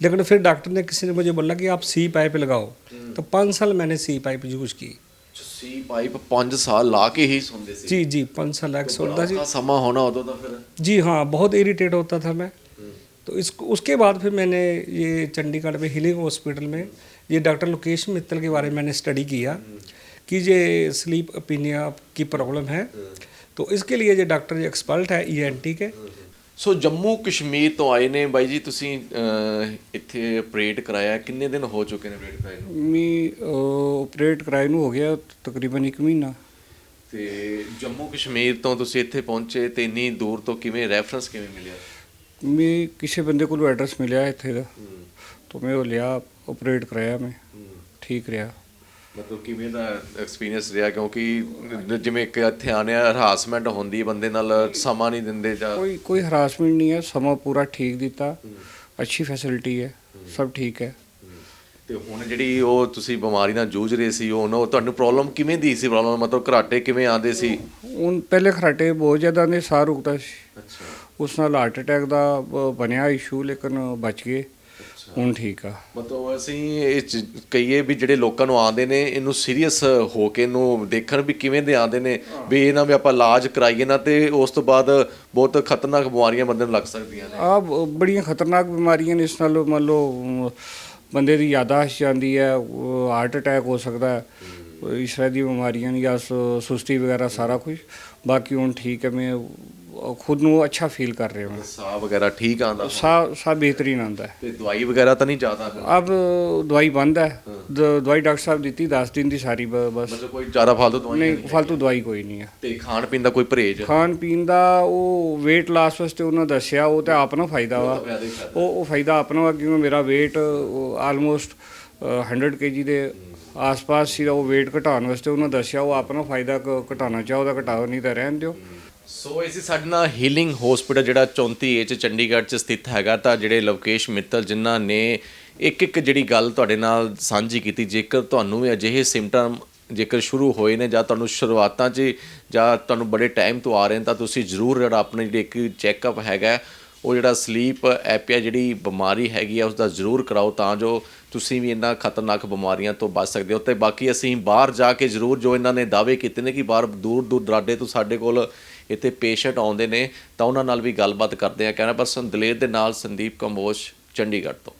लेकिन फिर डॉक्टर ने किसी ने मुझे बोला कि आप सी पाइप लगाओ, तो 5 साल मैंने सी पाइप यूज की। ਸੀ ਪਾਈਪ 5 ਸਾਲ ਲਾ ਕੇ ਹੀ ਸੌਂਦੇ ਸੀ? जी जी, 5 साल लग सोता जी। ਬੜਾ ਸਮਾਂ ਹੋਣਾ ਉਦੋਂ ਤਾਂ ਫਿਰ। जी हाँ, बहुत इरिटेट होता था मैं। तो उसके बाद फिर मैंने ये चंडीगढ़ में हीलिंग हॉस्पिटल में ये डॉक्टर लोकेश मित्तल के बारे में मैंने स्टडी किया कि ये स्लीप अपीनिया की प्रॉब्लम है, तो इसके लिए ये डॉक्टर एक्सपर्ट है ENT के। ਸੋ ਜੰਮੂ ਕਸ਼ਮੀਰ ਤੋਂ ਆਏ ਨੇ ਬਾਈ ਜੀ, ਤੁਸੀਂ ਇੱਥੇ ਆਪਰੇਟ ਕਰਾਇਆ, ਕਿੰਨੇ ਦਿਨ ਹੋ ਚੁੱਕੇ ਨੇ ਆਪਰੇਟ ਕਰਾਏ ਨੂੰ? मैं ऑपरेट कराए ਨੂੰ ਹੋ ਗਿਆ ਤਕਰੀਬਨ 1 ਮਹੀਨਾ। ਤੇ ਜੰਮੂ ਕਸ਼ਮੀਰ ਤੋਂ ਤੁਸੀਂ ਇੱਥੇ ਪਹੁੰਚੇ ਤੇ ਇੰਨੀ ਦੂਰ ਤੋਂ ਕਿਵੇਂ, ਰੈਫਰੈਂਸ ਕਿਵੇਂ ਮਿਲਿਆ? ਮੈਂ ਕਿਸੇ ਬੰਦੇ ਕੋਲੋਂ ਐਡਰੈਸ ਮਿਲਿਆ ਇੱਥੇ ਦਾ, ਤਾਂ ਮੈਂ ਉਹ ਲਿਆ, ਆਪਰੇਟ ਕਰਾਇਆ ਮੈਂ, ਠੀਕ ਰਿਹਾ। ਮਤਲਬ ਕਿਵੇਂ ਦਾ ਐਕਸਪੀਰੀਅੰਸ ਰਿਹਾ? ਕਿਉਂਕਿ ਜਿਵੇਂ ਇੱਕ ਇੱਥੇ ਆਣਿਆ ਹਰਾਸਮੈਂਟ ਹੁੰਦੀ ਹੈ, ਬੰਦੇ ਨਾਲ ਸਮਾਂ ਨਹੀਂ ਦਿੰਦੇ ਜਾਂ ਕੋਈ ਹਰਾਸਮੈਂਟ ਨਹੀਂ ਹੈ, ਸਮਾਂ ਪੂਰਾ ਠੀਕ ਦਿੱਤਾ, ਅੱਛੀ ਫੈਸਿਲਿਟੀ ਹੈ, ਸਭ ਠੀਕ ਹੈ। ਤੇ ਹੁਣ ਜਿਹੜੀ ਉਹ ਤੁਸੀਂ ਬਿਮਾਰੀ ਨਾਲ ਜੂਝ ਰਹੇ ਸੀ, ਉਹ ਤੁਹਾਨੂੰ ਪ੍ਰੋਬਲਮ ਕਿਵੇਂ ਦੀ ਸੀ? ਪ੍ਰੋਬਲਮ ਮਤਲਬ ਘਰਾਟੇ ਕਿਵੇਂ ਆਉਂਦੇ ਸੀ? ਹੁਣ ਪਹਿਲੇ ਖਰਾਟੇ ਬਹੁਤ ਜ਼ਿਆਦਾ ਨੇ, ਸਾਹ ਰੁਕਦਾ ਸੀ, ਅੱਛਾ ਉਸ ਨਾਲ ਹਾਰਟ ਅਟੈਕ ਦਾ ਬਣਿਆ ਇਸ਼ੂ, ਲੇਕਿਨ ਬਚ ਗਏ, ਹੁਣ ਠੀਕ ਆ। ਮਤਲਬ ਅਸੀਂ ਇਹ ਕਹੀਏ ਵੀ ਜਿਹੜੇ ਲੋਕਾਂ ਨੂੰ ਆਉਂਦੇ ਨੇ, ਇਹਨੂੰ ਸੀਰੀਅਸ ਹੋ ਕੇ ਇਹਨੂੰ ਦੇਖਣ ਵੀ ਕਿਵੇਂ ਦੇ ਆਉਂਦੇ ਨੇ, ਵੀ ਇਹਨਾਂ ਵੀ ਆਪਾਂ ਇਲਾਜ ਕਰਾਈਏ ਨਾ, ਤੇ ਉਸ ਤੋਂ ਬਾਅਦ ਬਹੁਤ ਖਤਰਨਾਕ ਬਿਮਾਰੀਆਂ ਬੰਦੇ ਨੂੰ ਲੱਗ ਸਕਦੀਆਂ ਨੇ। ਆ ਬੜੀਆਂ ਖਤਰਨਾਕ ਬਿਮਾਰੀਆਂ ਨੇ ਇਸ ਨਾਲ, ਮੰਨ ਲਓ ਬੰਦੇ ਦੀ ਯਾਦਾਸ਼ਤ ਜਾਂਦੀ ਹੈ, ਹਾਰਟ ਅਟੈਕ ਹੋ ਸਕਦਾ ਹੈ, ਇਸ ਤਰ੍ਹਾਂ ਦੀ ਬਿਮਾਰੀਆਂ ਨੇ, ਜਾਂ ਸੁਸਤੀ ਵਗੈਰਾ ਸਾਰਾ ਕੁਝ। ਬਾਕੀ ਹੁਣ ਠੀਕ ਹੈ, ਮੈਂ ਖੁਦ ਨੂੰ ਅੱਛਾ ਫੀਲ ਕਰ ਰਿਹਾ ਹਾਂ। ਸਾਹ ਵਗੈਰਾ ਠੀਕ ਆਉਂਦਾ? ਸਾਹ बेहतरीन आता है। ਤੇ ਦਵਾਈ ਵਗੈਰਾ ਤਾਂ ਨਹੀਂ ਜ਼ਿਆਦਾ? अब दवाई बंद है, दवाई डॉक्टर साहब दी 10 दिन की सारी बस। ਮਤਲਬ ਕੋਈ ਜ਼ਿਆਦਾ ਫालतू ਦਵਾਈ नहीं, फालतू दवाई कोई नहीं है। ਤੇ ਖਾਣ ਪੀਣ ਦਾ ਕੋਈ ਪਰਹੇਜ਼? ਖਾਣ ਪੀਣ ਦਾ ਉਹ weight loss ਵਾਸਤੇ ਉਹਨਾਂ ਦੱਸਿਆ, ਉਹ ਤਾਂ ਆਪਣਾ ਫਾਇਦਾ ਵਾ, ਉਹ ਫਾਇਦਾ ਆਪਣਾ ਵਾ, ਕਿਉਂਕਿ ਮੇਰਾ weight ਆਲਮੋਸਟ 100 kg ਦੇ ਆਸ-ਪਾਸ ਸੀ। ਉਹ weight ਘਟਾਉਣ ਵਾਸਤੇ ਉਹਨਾਂ ਦੱਸਿਆ, ਉਹ ਆਪਣਾ ਫਾਇਦਾ ਘਟਾਉਣਾ ਚਾਹੋ ਤਾਂ ਘਟਾਓ, ਨਹੀਂ ਤਾਂ ਰਹਿਣ ਦਿਓ। ਸੋ ਇਹ ਸੀ ਸਾਡੇ ਨਾਲ ਹੀਲਿੰਗ ਹਸਪੀਟਲ ਜਿਹੜਾ 34A 'ਚ ਚੰਡੀਗੜ੍ਹ 'ਚ ਸਥਿਤ ਹੈਗਾ। ਤਾਂ ਜਿਹੜੇ ਲੋਕੇਸ਼ ਮਿੱਤਲ ਜਿਨ੍ਹਾਂ ਨੇ ਇੱਕ ਜਿਹੜੀ ਗੱਲ ਤੁਹਾਡੇ ਨਾਲ ਸਾਂਝੀ ਕੀਤੀ, ਜੇਕਰ ਤੁਹਾਨੂੰ ਵੀ ਅਜਿਹੇ ਸਿੰਪਟਮ ਜੇਕਰ ਸ਼ੁਰੂ ਹੋਏ ਨੇ, ਜਾਂ ਤੁਹਾਨੂੰ ਸ਼ੁਰੂਆਤਾਂ 'ਚ ਜਾਂ ਤੁਹਾਨੂੰ ਬੜੇ ਟਾਈਮ ਤੋਂ ਆ ਰਹੇ ਨੇ, ਤਾਂ ਤੁਸੀਂ ਜ਼ਰੂਰ ਜਿਹੜਾ ਆਪਣੇ ਜਿਹੜੀ ਇੱਕ ਚੈੱਕਅਪ ਹੈਗਾ, ਉਹ ਜਿਹੜਾ ਸਲੀਪ ਐਪੀਆ ਜਿਹੜੀ ਬਿਮਾਰੀ ਹੈਗੀ ਆ, ਉਸ ਦਾ ਜ਼ਰੂਰ ਕਰਾਓ, ਤਾਂ ਜੋ ਤੁਸੀਂ ਵੀ ਇਹਨਾਂ ਖਤਰਨਾਕ ਬਿਮਾਰੀਆਂ ਤੋਂ ਬਚ ਸਕਦੇ ਹੋ। ਤੇ ਬਾਕੀ ਅਸੀਂ ਬਾਹਰ ਜਾ ਕੇ ਜ਼ਰੂਰ, ਜੋ ਇਹਨਾਂ ਨੇ ਦਾਅਵੇ ਕੀਤੇ ਨੇ ਕਿ ਬਾਹਰ ਦੂਰ ਦਰਾਡੇ ਤੋਂ ਸਾਡੇ ਕੋਲ ਇੱਥੇ ਪੇਸ਼ੈਂਟ ਆਉਂਦੇ ਨੇ, ਤਾਂ ਉਹਨਾਂ ਨਾਲ ਵੀ ਗੱਲਬਾਤ ਕਰਦੇ ਆ। ਕੈਮਰਾ ਪਰਸਨ ਦਲੇਰ ਦੇ ਨਾਲ ਸੰਦੀਪ ਕੰਬੋਜ, ਚੰਡੀਗੜ੍ਹ ਤੋਂ।